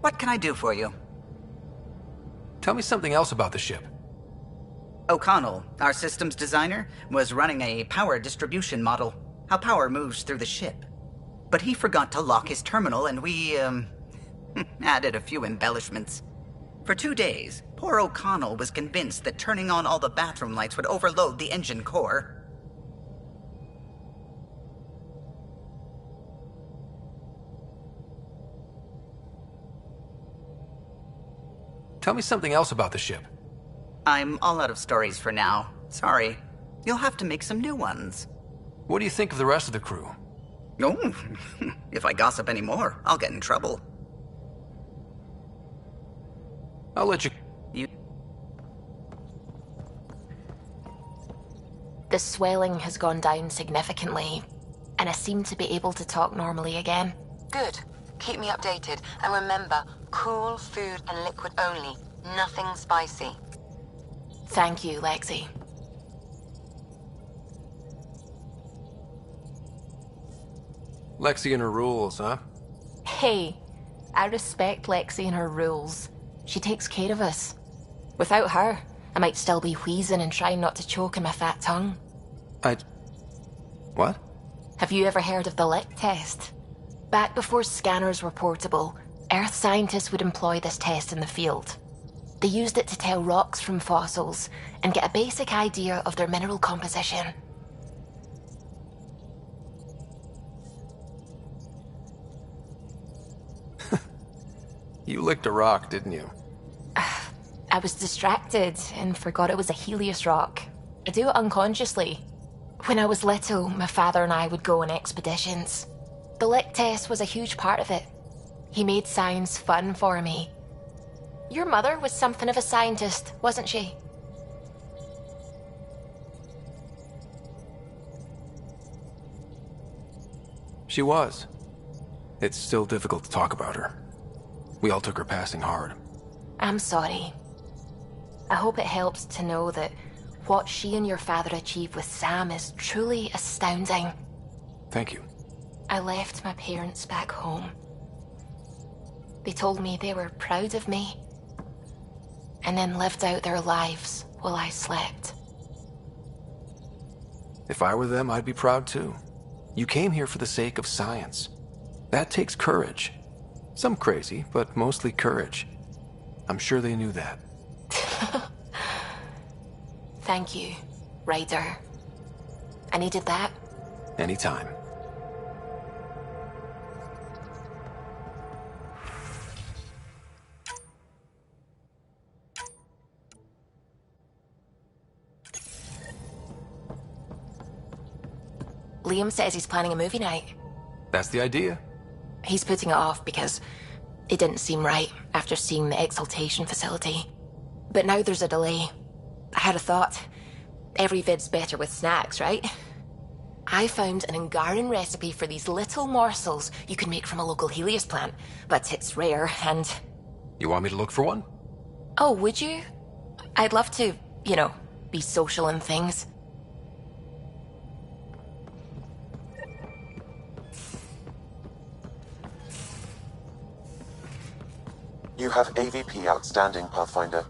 [SPEAKER 8] What can I do for you?
[SPEAKER 1] Tell me something else about the ship.
[SPEAKER 8] O'Connell, our systems designer, was running a power distribution model, how power moves through the ship. But he forgot to lock his terminal and we, added a few embellishments. For 2 days, poor O'Connell was convinced that turning on all the bathroom lights would overload the engine core.
[SPEAKER 1] Tell me something else about the ship.
[SPEAKER 8] I'm all out of stories for now. Sorry. You'll have to make some new ones.
[SPEAKER 1] What do you think of the rest of the crew?
[SPEAKER 8] Oh, if I gossip anymore, I'll get in trouble.
[SPEAKER 1] I'll let you...
[SPEAKER 7] The swelling has gone down significantly, and I seem to be able to talk normally again.
[SPEAKER 2] Good. Keep me updated. And remember, cool food and liquid only. Nothing spicy.
[SPEAKER 7] Thank you, Lexi.
[SPEAKER 1] Lexi and her rules, huh?
[SPEAKER 7] Hey, I respect Lexi and her rules. She takes care of us. Without her, I might still be wheezing and trying not to choke in my fat tongue.
[SPEAKER 1] What?
[SPEAKER 7] Have you ever heard of the lick test? Back before scanners were portable, Earth scientists would employ this test in the field. They used it to tell rocks from fossils and get a basic idea of their mineral composition.
[SPEAKER 1] You licked a rock, didn't you?
[SPEAKER 7] I was distracted and forgot it was a Helios rock. I do it unconsciously. When I was little, my father and I would go on expeditions. The lick test was a huge part of it. He made science fun for me. Your mother was something of a scientist, wasn't she?
[SPEAKER 1] She was. It's still difficult to talk about her. We all took her passing hard.
[SPEAKER 7] I'm sorry. I hope it helps to know that what she and your father achieved with Sam is truly astounding.
[SPEAKER 1] Thank you.
[SPEAKER 7] I left my parents back home. They told me they were proud of me, and then lived out their lives while I slept.
[SPEAKER 1] If I were them, I'd be proud too. You came here for the sake of science. That takes courage. Some crazy, but mostly courage. I'm sure they knew that.
[SPEAKER 7] Thank you, Ryder. I needed that.
[SPEAKER 1] Anytime.
[SPEAKER 7] Liam says he's planning a movie night.
[SPEAKER 1] That's the idea.
[SPEAKER 7] He's putting it off because it didn't seem right after seeing the exaltation facility. But now there's a delay. I had a thought. Every vid's better with snacks, right? I found an Angaran recipe for these little morsels you can make from a local Helios plant, but it's rare and...
[SPEAKER 1] You want me to look for one?
[SPEAKER 7] Oh, would you? I'd love to, be social and things.
[SPEAKER 6] You have AVP outstanding, Pathfinder.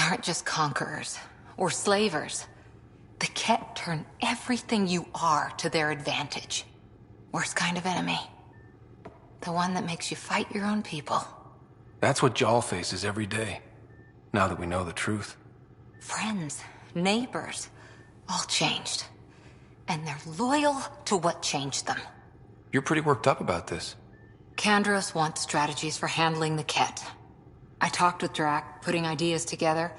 [SPEAKER 2] aren't just conquerors or slavers. The Ket turn everything you are to their advantage. Worst kind of enemy. The one that makes you fight your own people.
[SPEAKER 1] That's what Jal faces every day, now that we know the truth.
[SPEAKER 2] Friends, neighbors, all changed. And they're loyal to what changed them.
[SPEAKER 1] You're pretty worked up about this.
[SPEAKER 2] Kandros wants strategies for handling the Ket. I talked with Drac, putting ideas together.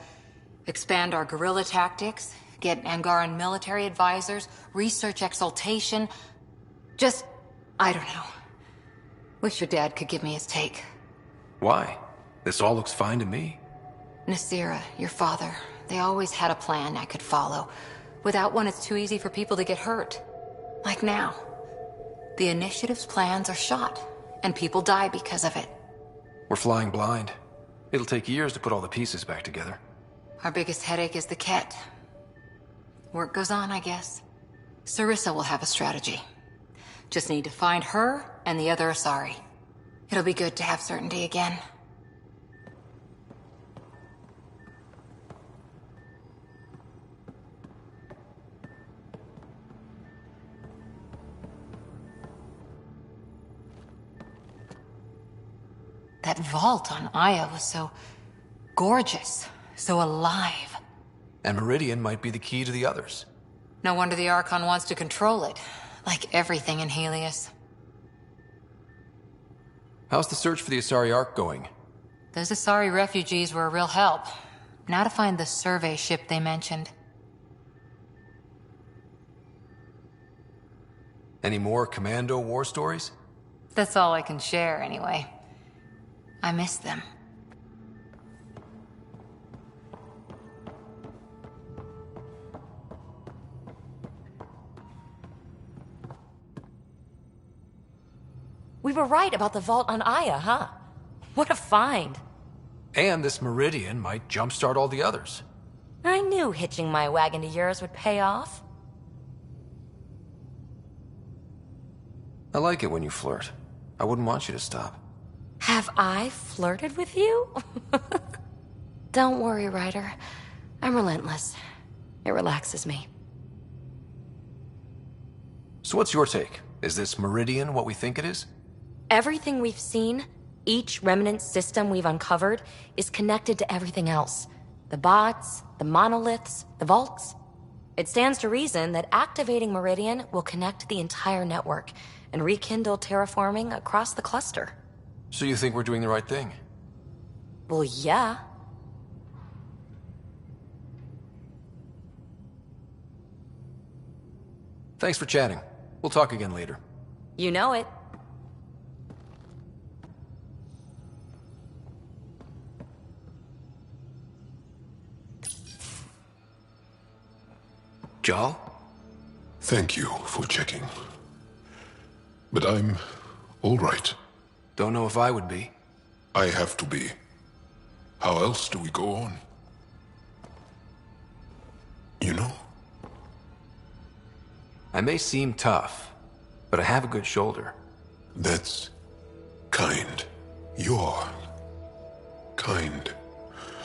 [SPEAKER 2] Expand our guerrilla tactics, get Angaran military advisors, research exaltation. Just, I don't know. Wish your dad could give me his take.
[SPEAKER 1] Why? This all looks fine to me.
[SPEAKER 2] Nasira, your father, they always had a plan I could follow. Without one, it's too easy for people to get hurt. Like now. The Initiative's plans are shot, and people die because of it.
[SPEAKER 1] We're flying blind. It'll take years to put all the pieces back together.
[SPEAKER 2] Our biggest headache is the Ket. Work goes on, I guess. Sarissa will have a strategy. Just need to find her and the other Asari. It'll be good to have certainty again. That vault on Aya was so gorgeous, so alive.
[SPEAKER 1] And Meridian might be the key to the others.
[SPEAKER 2] No wonder the Archon wants to control it, like everything in Helios.
[SPEAKER 1] How's the search for the Asari Ark going?
[SPEAKER 2] Those Asari refugees were a real help. Now to find the survey ship they mentioned.
[SPEAKER 1] Any more commando war stories?
[SPEAKER 2] That's all I can share, anyway. I miss them.
[SPEAKER 14] We were right about the vault on Aya, huh? What a find.
[SPEAKER 1] And this Meridian might jumpstart all the others.
[SPEAKER 14] I knew hitching my wagon to yours would pay off.
[SPEAKER 1] I like it when you flirt. I wouldn't want you to stop.
[SPEAKER 14] Have I flirted with you? Don't worry, Ryder. I'm relentless. It relaxes me.
[SPEAKER 1] So what's your take? Is this Meridian what we think it is?
[SPEAKER 14] Everything we've seen, each remnant system we've uncovered, is connected to everything else. The bots, the monoliths, the vaults. It stands to reason that activating Meridian will connect the entire network and rekindle terraforming across the cluster.
[SPEAKER 1] So you think we're doing the right thing?
[SPEAKER 14] Well, yeah.
[SPEAKER 1] Thanks for chatting. We'll talk again later.
[SPEAKER 14] You know it.
[SPEAKER 1] Jal?
[SPEAKER 3] Thank you for checking. But I'm all right.
[SPEAKER 1] Don't know if I would be.
[SPEAKER 3] I have to be. How else do we go on? You know?
[SPEAKER 1] I may seem tough, but I have a good shoulder.
[SPEAKER 3] That's kind. You're kind.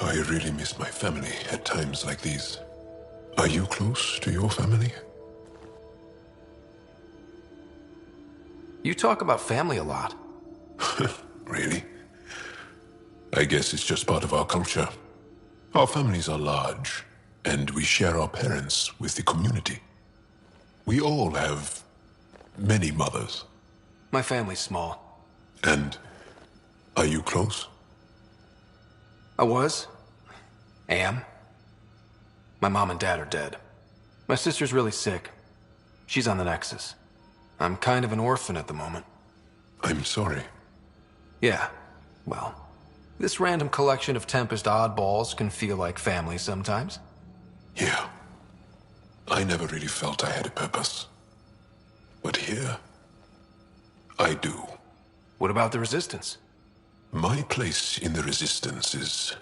[SPEAKER 3] I really miss my family at times like these. Are you close to your family?
[SPEAKER 1] You talk about family a lot.
[SPEAKER 3] Really? I guess it's just part of our culture. Our families are large, and we share our parents with the community. We all have many mothers.
[SPEAKER 1] My family's small.
[SPEAKER 3] And are you close?
[SPEAKER 1] I was. Am. My mom and dad are dead. My sister's really sick. She's on the Nexus. I'm kind of an orphan at the moment.
[SPEAKER 3] I'm sorry.
[SPEAKER 1] Yeah, well, this random collection of Tempest oddballs can feel like family sometimes.
[SPEAKER 3] Yeah. I never really felt I had a purpose. But here, I do.
[SPEAKER 1] What about the Resistance?
[SPEAKER 3] My place in the Resistance is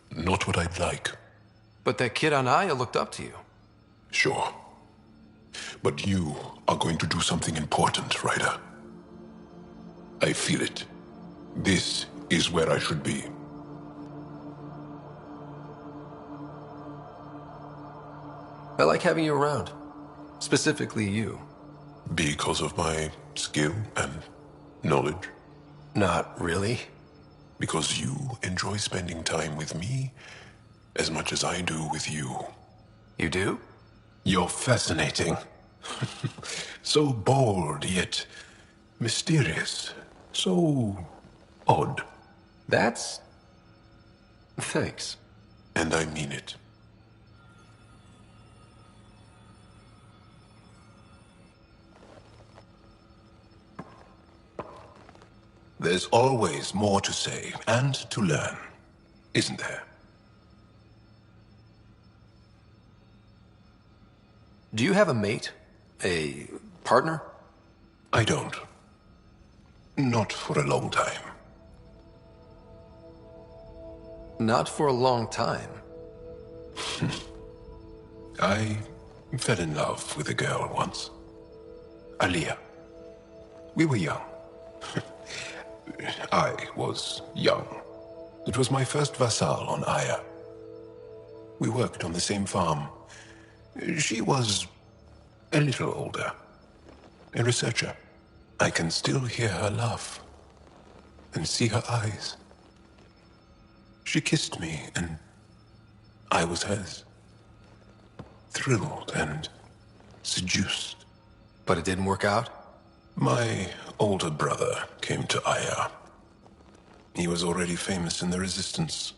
[SPEAKER 3] not what I'd like.
[SPEAKER 1] But that kid on Aya looked up to you.
[SPEAKER 3] Sure. But you are going to do something important, Ryder. I feel it. This is where I should be.
[SPEAKER 1] I like having you around. Specifically you.
[SPEAKER 3] Because of my skill and knowledge?
[SPEAKER 1] Not really.
[SPEAKER 3] Because you enjoy spending time with me as much as I do with you.
[SPEAKER 1] You do?
[SPEAKER 3] You're fascinating. So bold, yet mysterious. So odd.
[SPEAKER 1] That's... Thanks.
[SPEAKER 3] And I mean it. There's always more to say and to learn, isn't there?
[SPEAKER 1] Do you have a mate? A partner?
[SPEAKER 3] I don't. Not for a long time.
[SPEAKER 1] Not for a long time.
[SPEAKER 3] I fell in love with a girl once. Aliyah. We were young. I was young. It was my first vassal on Aya. We worked on the same farm. She was a little older. A researcher. I can still hear her laugh and see her eyes. She kissed me and I was hers. Thrilled and seduced.
[SPEAKER 1] But it didn't work out?
[SPEAKER 3] My older brother came to Aya. He was already famous in the Resistance.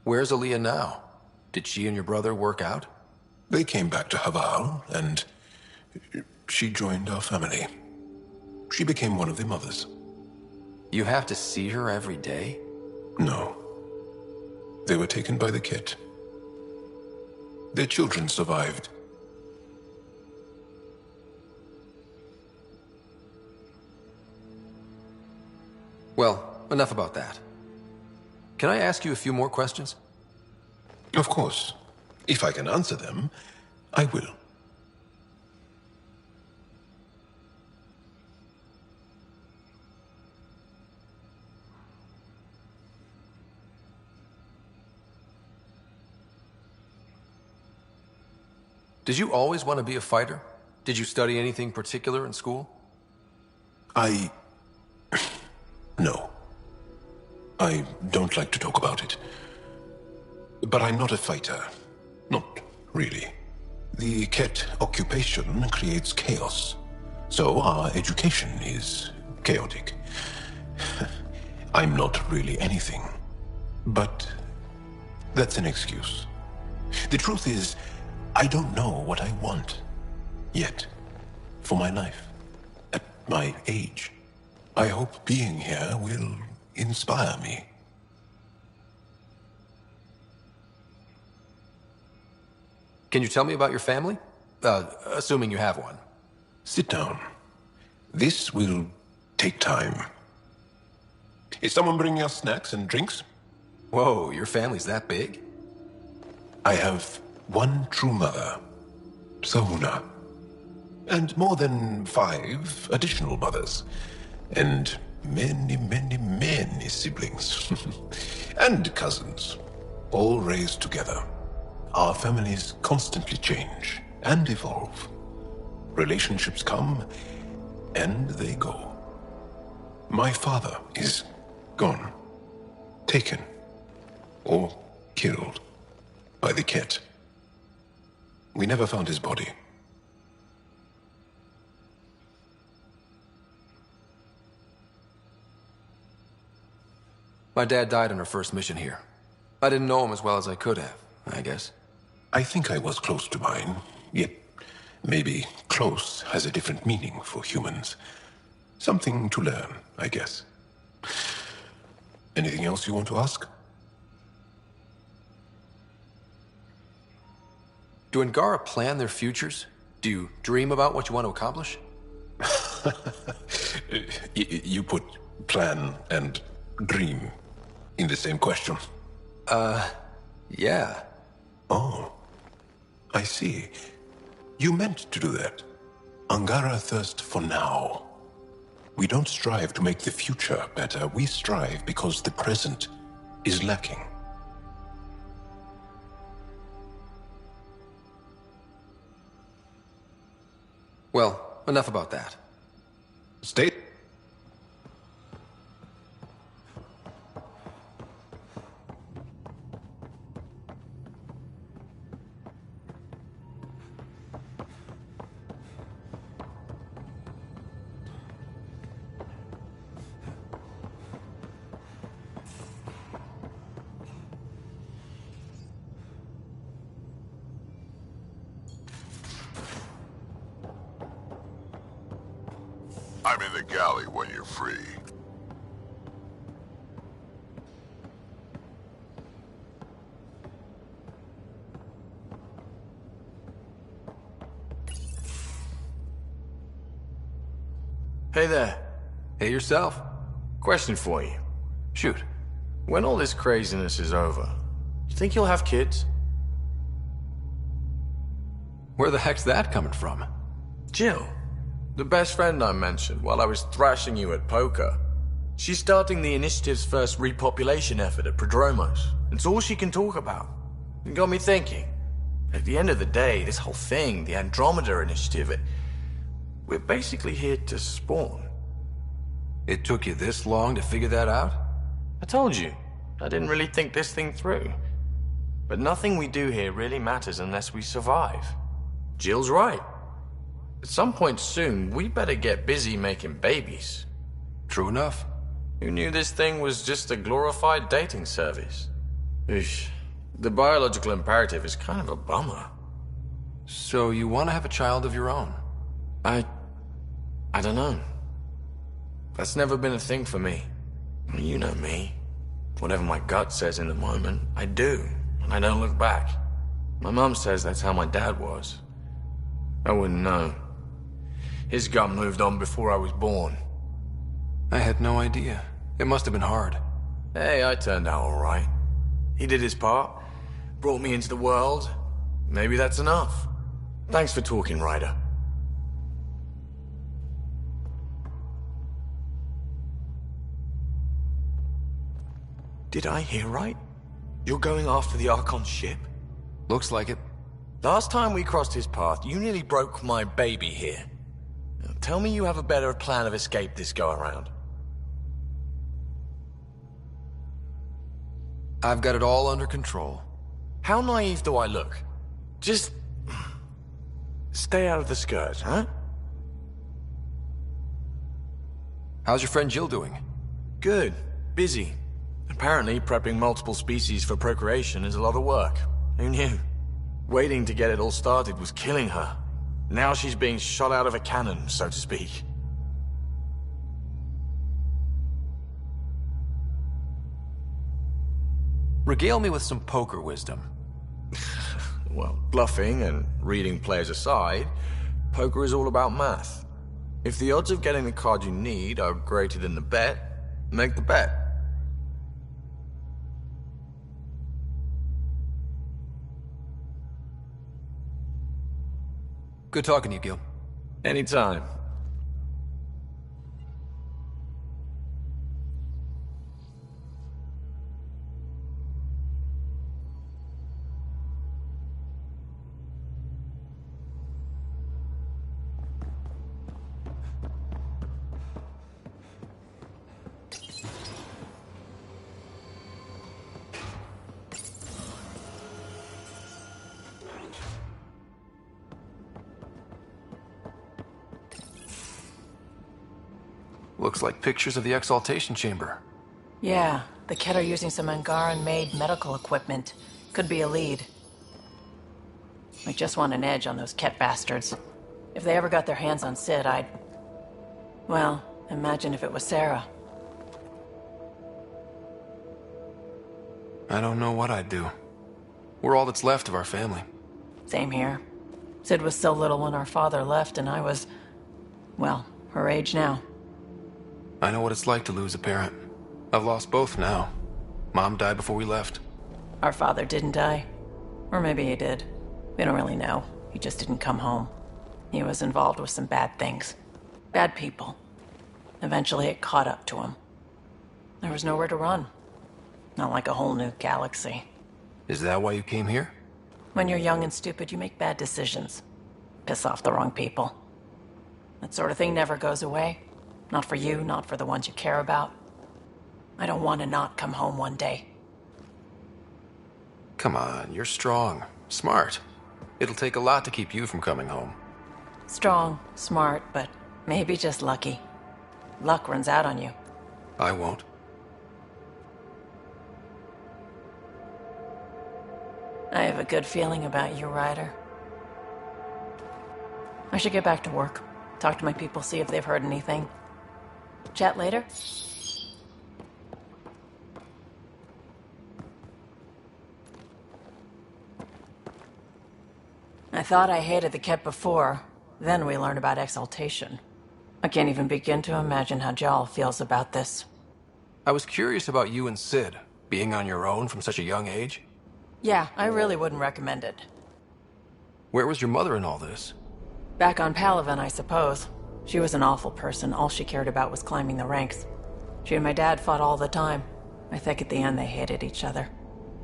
[SPEAKER 1] Where's Aliyah now? Did she and your brother work out?
[SPEAKER 3] They came back to Haval, and she joined our family. She became one of the mothers.
[SPEAKER 1] You have to see her every day?
[SPEAKER 3] No. They were taken by the Kett. Their children survived.
[SPEAKER 1] Well, enough about that. Can I ask you a few more questions?
[SPEAKER 3] Of course. If I can answer them, I will.
[SPEAKER 1] Did you always want to be a fighter? Did you study anything particular in school?
[SPEAKER 3] No. I don't like to talk about it. But I'm not a fighter. Not really. The Kett occupation creates chaos. So our education is chaotic. I'm not really anything. But that's an excuse. The truth is, I don't know what I want. Yet. For my life. At my age. I hope being here will inspire me.
[SPEAKER 1] Can you tell me about your family? Assuming you have one.
[SPEAKER 3] Sit down. This will take time. Is someone bringing us snacks and drinks?
[SPEAKER 1] Whoa, your family's that big?
[SPEAKER 3] I have one true mother, Sahuna, and more than 5 additional mothers, and many siblings, and cousins, all raised together. Our families constantly change and evolve. Relationships come and they go. My father is gone, taken, or killed by the Kett. We never found his body.
[SPEAKER 1] My dad died on our first mission here. I didn't know him as well as I could have, I guess.
[SPEAKER 3] I think I was close to mine, yet maybe close has a different meaning for humans. Something to learn, I guess. Anything else you want to ask?
[SPEAKER 1] Do Angara plan their futures? Do you dream about what you want to accomplish?
[SPEAKER 3] You put plan and dream in the same question.
[SPEAKER 1] Yeah.
[SPEAKER 3] Oh, I see. You meant to do that. Angara thirst for now. We don't strive to make the future better. We strive because the present is lacking.
[SPEAKER 1] Well, enough about that. Stay...
[SPEAKER 3] I'm in the galley when you're free.
[SPEAKER 13] Hey there.
[SPEAKER 1] Hey yourself.
[SPEAKER 13] Question for you.
[SPEAKER 1] Shoot.
[SPEAKER 13] When all this craziness is over, you think you'll have kids?
[SPEAKER 1] Where the heck's that coming from?
[SPEAKER 13] Jill, the best friend I mentioned while I was thrashing you at poker. She's starting the initiative's first repopulation effort at Prodromos. It's all she can talk about. It got me thinking. At the end of the day, this whole thing, the Andromeda initiative, we're basically here to spawn.
[SPEAKER 1] It took you this long to figure that out?
[SPEAKER 13] I told you, I didn't really think this thing through. But nothing we do here really matters unless we survive. Jill's right. At some point soon, we better get busy making babies.
[SPEAKER 1] True enough.
[SPEAKER 13] Who knew this thing was just a glorified dating service? Eesh. The biological imperative is kind of a bummer.
[SPEAKER 1] So you want to have a child of your own?
[SPEAKER 13] I don't know. That's never been a thing for me. You know me. Whatever my gut says in the moment, I do, and I don't look back. My mum says that's how my dad was. I wouldn't know. His gut moved on before I was born.
[SPEAKER 1] I had no idea. It must have been hard.
[SPEAKER 13] Hey, I turned out all right. He did his part, brought me into the world. Maybe that's enough. Thanks for talking, Ryder. Did I hear right? You're going after the Archon ship?
[SPEAKER 1] Looks like it.
[SPEAKER 13] Last time we crossed his path, you nearly broke my baby here. Now, tell me you have a better plan of escape this go-around.
[SPEAKER 1] I've got it all under control.
[SPEAKER 13] How naive do I look? Just... stay out of the scourge, huh?
[SPEAKER 1] How's your friend Jill doing?
[SPEAKER 13] Good. Busy. Apparently, prepping multiple species for procreation is a lot of work. Who knew? Waiting to get it all started was killing her. Now she's being shot out of a cannon, so to speak.
[SPEAKER 1] Regale me with some poker wisdom.
[SPEAKER 13] Well, bluffing and reading players aside, poker is all about math. If the odds of getting the card you need are greater than the bet, make the bet.
[SPEAKER 1] Good talking to you, Gil.
[SPEAKER 13] Anytime.
[SPEAKER 1] Looks like pictures of the exaltation chamber.
[SPEAKER 4] Yeah, the Kett are using some Angaran-made medical equipment. Could be a lead. I just want an edge on those Kett bastards. If they ever got their hands on Sid, I'd... well, imagine if it was Sarah.
[SPEAKER 1] I don't know what I'd do. We're all that's left of our family.
[SPEAKER 4] Same here. Sid was so little when our father left, and I was... well, her age now.
[SPEAKER 1] I know what it's like to lose a parent. I've lost both now. Mom died before we left.
[SPEAKER 4] Our father didn't die. Or maybe he did. We don't really know. He just didn't come home. He was involved with some bad things. Bad people. Eventually it caught up to him. There was nowhere to run. Not like a whole new galaxy.
[SPEAKER 1] Is that why you came here?
[SPEAKER 4] When you're young and stupid, you make bad decisions. Piss off the wrong people. That sort of thing never goes away. Not for you, not for the ones you care about. I don't want to not come home one day.
[SPEAKER 1] Come on, you're strong, smart. It'll take a lot to keep you from coming home.
[SPEAKER 4] Strong, smart, but maybe just lucky. Luck runs out on you.
[SPEAKER 1] I won't.
[SPEAKER 4] I have a good feeling about you, Ryder. I should get back to work. Talk to my people, see if they've heard anything. Chat later? I thought I hated the Ket before. Then we learned about exaltation. I can't even begin to imagine how Jal feels about this.
[SPEAKER 1] I was curious about you and Sid, being on your own from such a young age.
[SPEAKER 4] Yeah, I really wouldn't recommend it.
[SPEAKER 1] Where was your mother in all this?
[SPEAKER 4] Back on Palaven, I suppose. She was an awful person. All she cared about was climbing the ranks. She and my dad fought all the time. I think at the end they hated each other.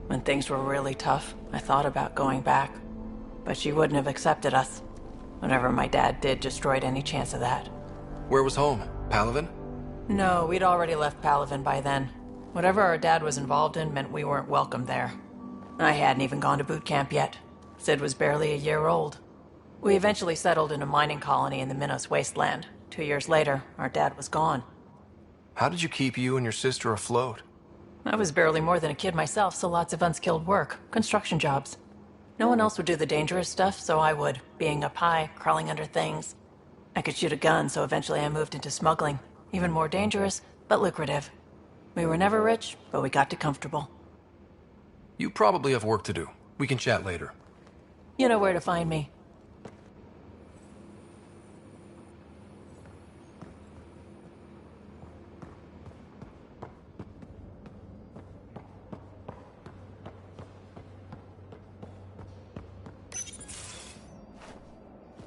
[SPEAKER 4] When things were really tough, I thought about going back. But she wouldn't have accepted us. Whatever my dad did destroyed any chance of that.
[SPEAKER 1] Where was home? Palaven?
[SPEAKER 4] No, we'd already left Palaven by then. Whatever our dad was involved in meant we weren't welcome there. I hadn't even gone to boot camp yet. Sid was barely a year old. We eventually settled in a mining colony in the Minos wasteland. 2 years later, our dad was gone.
[SPEAKER 1] How did you keep you and your sister afloat?
[SPEAKER 4] I was barely more than a kid myself, so lots of unskilled work. Construction jobs. No one else would do the dangerous stuff, so I would. Being up high, crawling under things. I could shoot a gun, so eventually I moved into smuggling. Even more dangerous, but lucrative. We were never rich, but we got too comfortable.
[SPEAKER 1] You probably have work to do. We can chat later.
[SPEAKER 4] You know where to find me.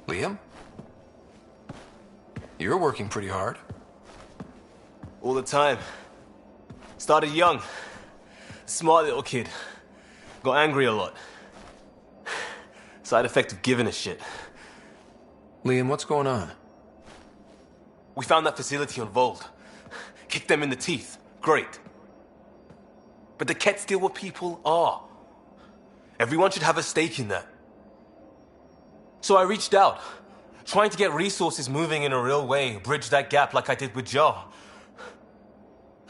[SPEAKER 1] Liam? You're working pretty hard.
[SPEAKER 11] All the time. Started young. Smart little kid. Got angry a lot. Side effect of giving a shit.
[SPEAKER 1] Liam, what's going on?
[SPEAKER 11] We found that facility on Vold. Kicked them in the teeth. Great. But the Ket still what people are. Everyone should have a stake in that. So I reached out, trying to get resources moving in a real way, bridge that gap like I did with Joe.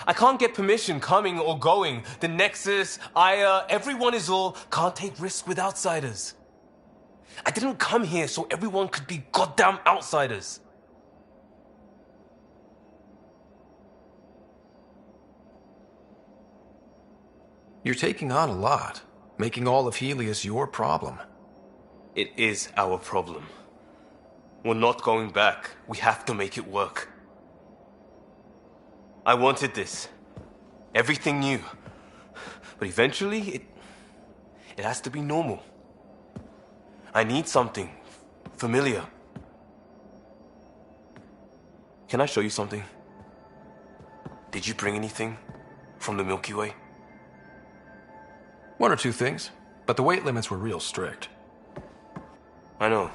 [SPEAKER 11] I can't get permission coming or going. The Nexus, Aya, everyone is all, can't take risks with outsiders. I didn't come here so everyone could be goddamn outsiders.
[SPEAKER 1] You're taking on a lot, making all of Helios your problem.
[SPEAKER 11] It is our problem. We're not going back. We have to make it work. I wanted this. Everything new. But eventually, it has to be normal. I need something familiar. Can I show you something? Did you bring anything from the Milky Way?
[SPEAKER 1] One or two things, but the weight limits were real strict.
[SPEAKER 11] I know.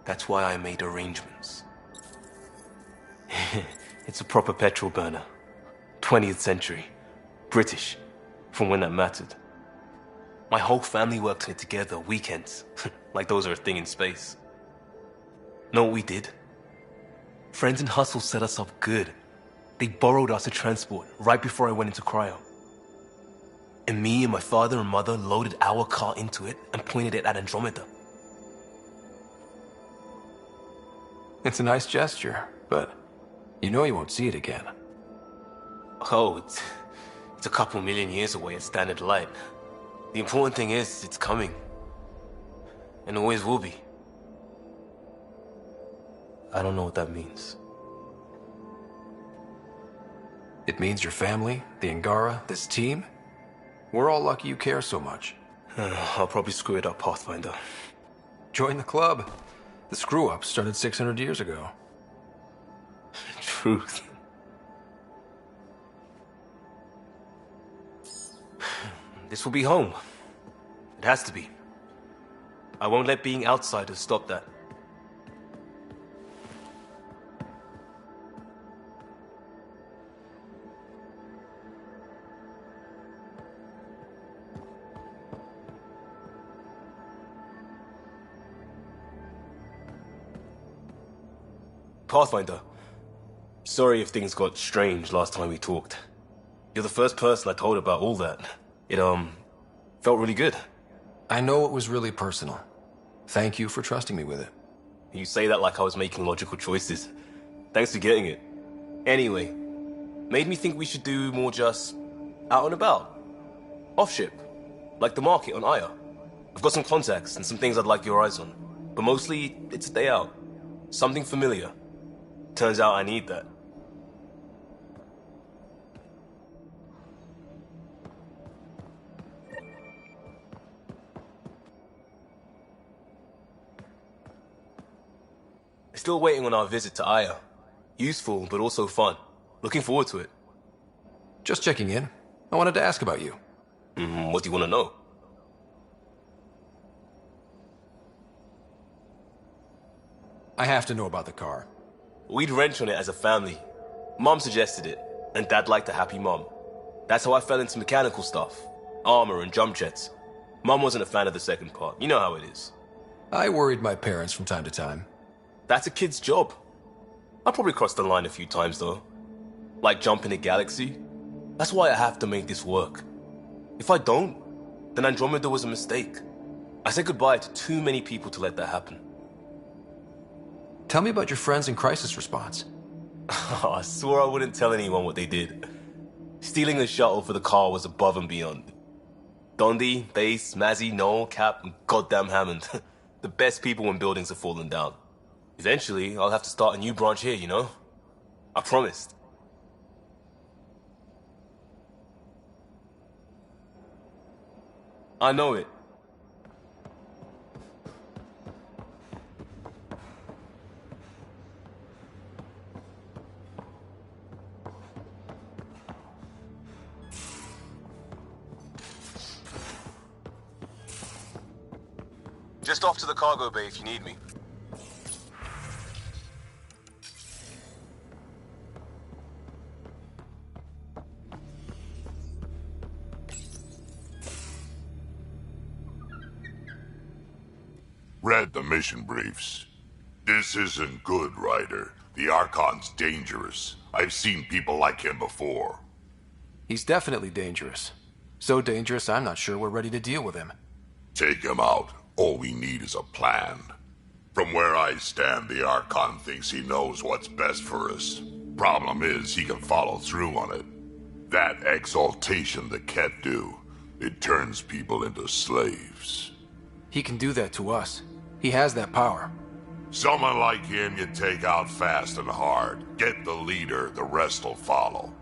[SPEAKER 11] That's why I made arrangements. It's a proper petrol burner. 20th century. British. From when that mattered. My whole family worked on it together, weekends. Like those are a thing in space. Know what we did? Friends in Hustle set us up good. They borrowed us to transport right before I went into cryo. And me and my father and mother loaded our car into it and pointed it at Andromeda.
[SPEAKER 1] It's a nice gesture, but you know you won't see it again.
[SPEAKER 11] Oh, it's a couple million years away at standard light. The important thing is, it's coming. And always will be. I don't know what that means.
[SPEAKER 1] It means your family, the Angara, this team. We're all lucky you care so much.
[SPEAKER 11] I'll probably screw it up, Pathfinder.
[SPEAKER 1] Join the club. The screw-up started 600 years ago.
[SPEAKER 11] Truth. This will be home. It has to be. I won't let being outsiders stop that. Pathfinder, sorry if things got strange last time we talked. You're the first person I told about all that. It, felt really good.
[SPEAKER 1] I know it was really personal. Thank you for trusting me with it.
[SPEAKER 11] You say that like I was making logical choices. Thanks for getting it. Anyway, made me think we should do more just out and about. Off-ship. Like the market on Aya. I've got some contacts and some things I'd like your eyes on. But mostly, it's a day out. Something familiar. Turns out I need that. Still waiting on our visit to Aya. Useful, but also fun. Looking forward to it.
[SPEAKER 1] Just checking in. I wanted to ask about you.
[SPEAKER 11] What do you want to know?
[SPEAKER 1] I have to know about the car.
[SPEAKER 11] We'd wrench on it as a family. Mom suggested it, and Dad liked a happy mom. That's how I fell into mechanical stuff. Armor and jump jets. Mom wasn't a fan of the second part. You know how it is.
[SPEAKER 1] I worried my parents from time to time.
[SPEAKER 11] That's a kid's job. I probably crossed the line a few times, though. Like jumping a galaxy. That's why I have to make this work. If I don't, then Andromeda was a mistake. I said goodbye to too many people to let that happen.
[SPEAKER 1] Tell me about your friends in crisis response.
[SPEAKER 11] I swore I wouldn't tell anyone what they did. Stealing the shuttle for the car was above and beyond. Dondi, Base, Mazzy, Noel, Cap, and goddamn Hammond. The best people when buildings have fallen down. Eventually, I'll have to start a new branch here, you know? I promised. I know it. Just off to the cargo bay if you need me.
[SPEAKER 3] Read the mission briefs. This isn't good, Ryder. The Archon's dangerous. I've seen people like him before.
[SPEAKER 1] He's definitely dangerous. So dangerous, I'm not sure we're ready to deal with him.
[SPEAKER 3] Take him out. All we need is a plan. From where I stand, the Archon thinks he knows what's best for us. Problem is, he can follow through on it. That exaltation the Ket do, it turns people into slaves.
[SPEAKER 1] He can do that to us. He has that power.
[SPEAKER 3] Someone like him you take out fast and hard. Get the leader, the rest will follow.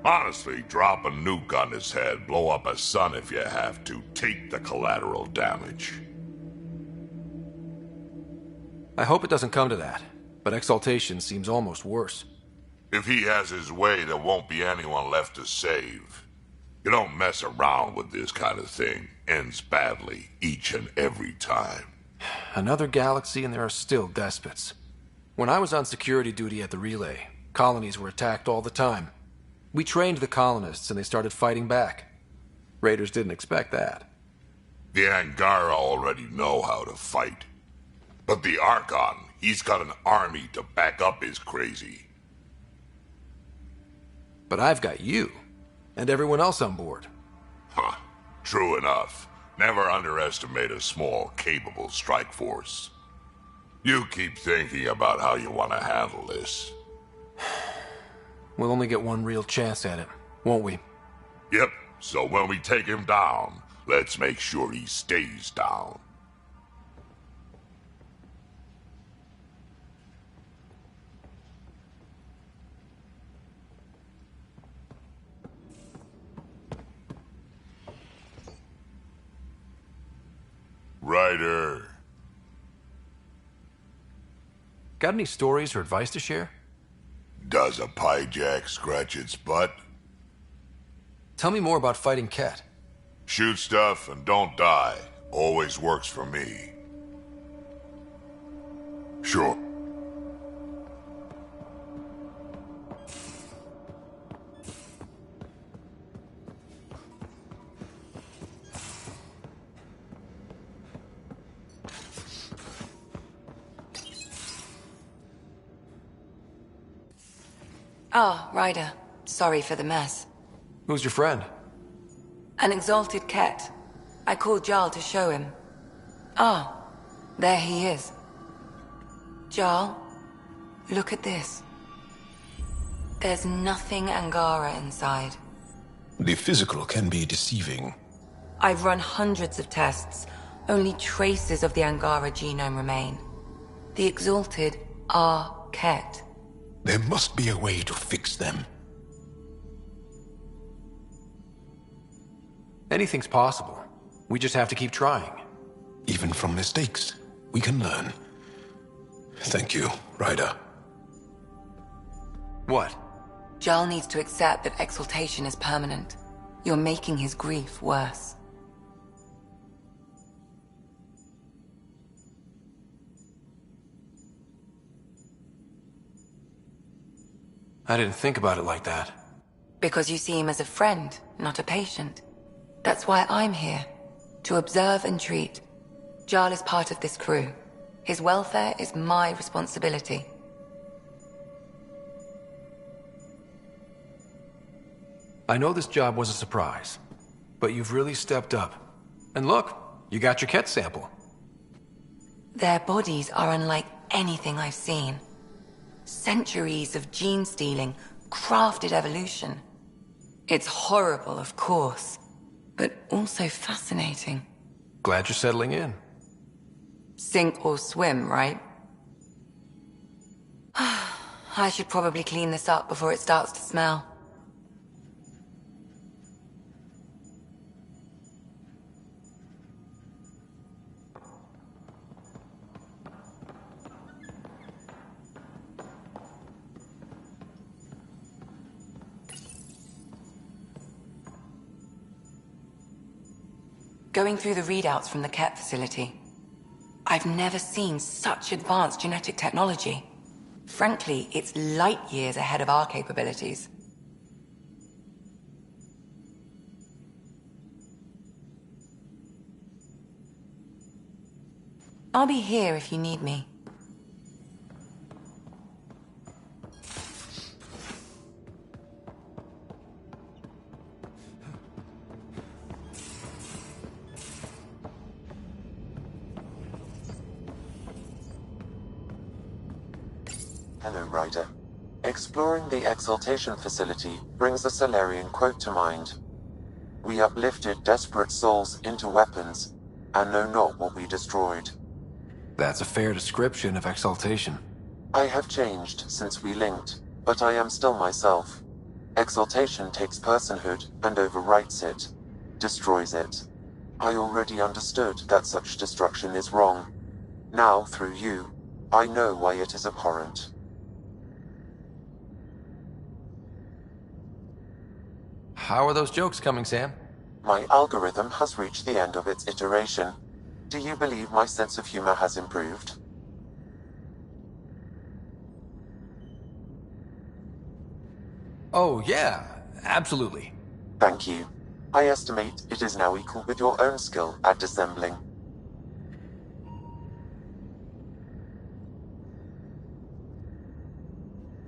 [SPEAKER 3] Honestly, drop a nuke on his head, blow up a sun if you have to. Take the collateral damage.
[SPEAKER 1] I hope it doesn't come to that, but exaltation seems almost worse.
[SPEAKER 3] If he has his way, there won't be anyone left to save. You don't mess around with this kind of thing. Ends badly, each and every time.
[SPEAKER 1] Another galaxy and there are still despots. When I was on security duty at the relay, colonies were attacked all the time. We trained the colonists and they started fighting back. Raiders didn't expect that.
[SPEAKER 3] The Angara already know how to fight. But the Archon, he's got an army to back up his crazy.
[SPEAKER 1] But I've got you, and everyone else on board.
[SPEAKER 3] Huh. True enough. Never underestimate a small, capable strike force. You keep thinking about how you want to handle this.
[SPEAKER 1] We'll only get one real chance at it, won't we?
[SPEAKER 3] Yep, so when we take him down, let's make sure he stays down. Ryder.
[SPEAKER 1] Got any stories or advice to share?
[SPEAKER 3] Does a pyjak scratch its butt?
[SPEAKER 1] Tell me more about fighting Ket.
[SPEAKER 3] Shoot stuff and don't die. Always works for me. Sure.
[SPEAKER 2] Ah, Ryder. Sorry for the mess.
[SPEAKER 1] Who's your friend?
[SPEAKER 2] An exalted cat. I called Jarl to show him. Ah, there he is. Jarl, look at this. There's nothing Angara inside.
[SPEAKER 15] The physical can be deceiving.
[SPEAKER 2] I've run hundreds of tests. Only traces of the Angara genome remain. The exalted are Ket.
[SPEAKER 15] There must be a way to fix them.
[SPEAKER 1] Anything's possible. We just have to keep trying.
[SPEAKER 15] Even from mistakes, we can learn. Thank you, Ryder.
[SPEAKER 1] What?
[SPEAKER 2] Jarl needs to accept that exaltation is permanent. You're making his grief worse.
[SPEAKER 1] I didn't think about it like that.
[SPEAKER 2] Because you see him as a friend, not a patient. That's why I'm here. To observe and treat. Jarl is part of this crew. His welfare is my responsibility.
[SPEAKER 1] I know this job was a surprise, but you've really stepped up. And look, you got your Ket sample.
[SPEAKER 2] Their bodies are unlike anything I've seen. Centuries of gene stealing, crafted evolution. It's horrible, of course, but also fascinating.
[SPEAKER 1] Glad you're settling in.
[SPEAKER 2] Sink or swim, right? I should probably clean this up before it starts to smell. Going through the readouts from the Ket facility, I've never seen such advanced genetic technology. Frankly, it's light years ahead of our capabilities. I'll be here if you need me.
[SPEAKER 6] Hello, Ryder. Exploring the Exaltation facility brings a Solarian quote to mind. We uplifted desperate souls into weapons, and know not what we destroyed.
[SPEAKER 1] That's a fair description of exaltation.
[SPEAKER 6] I have changed since we linked, but I am still myself. Exaltation takes personhood and overwrites it, destroys it. I already understood that such destruction is wrong. Now, through you, I know why it is abhorrent.
[SPEAKER 1] How are those jokes coming, Sam?
[SPEAKER 6] My algorithm has reached the end of its iteration. Do you believe my sense of humor has improved?
[SPEAKER 1] Oh, yeah, absolutely.
[SPEAKER 6] Thank you. I estimate it is now equal with your own skill at dissembling.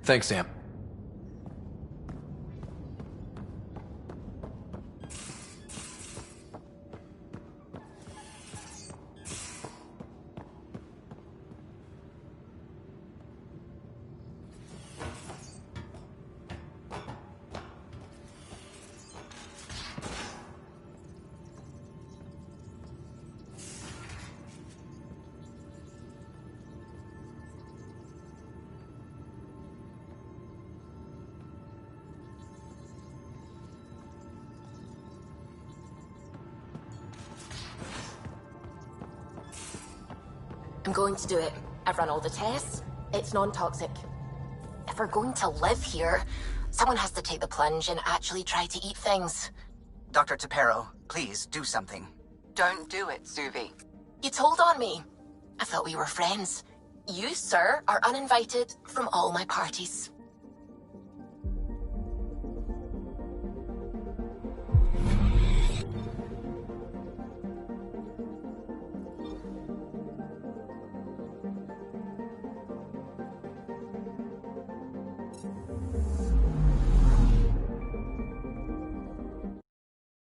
[SPEAKER 1] Thanks, Sam.
[SPEAKER 7] I'm going to do it. I've run all the tests. It's non-toxic. If we're going to live here, someone has to take the plunge and actually try to eat things.
[SPEAKER 8] Dr. Tapero, please do something.
[SPEAKER 2] Don't do it, Suvi.
[SPEAKER 7] You told on me. I thought we were friends. You, sir, are uninvited from all my parties.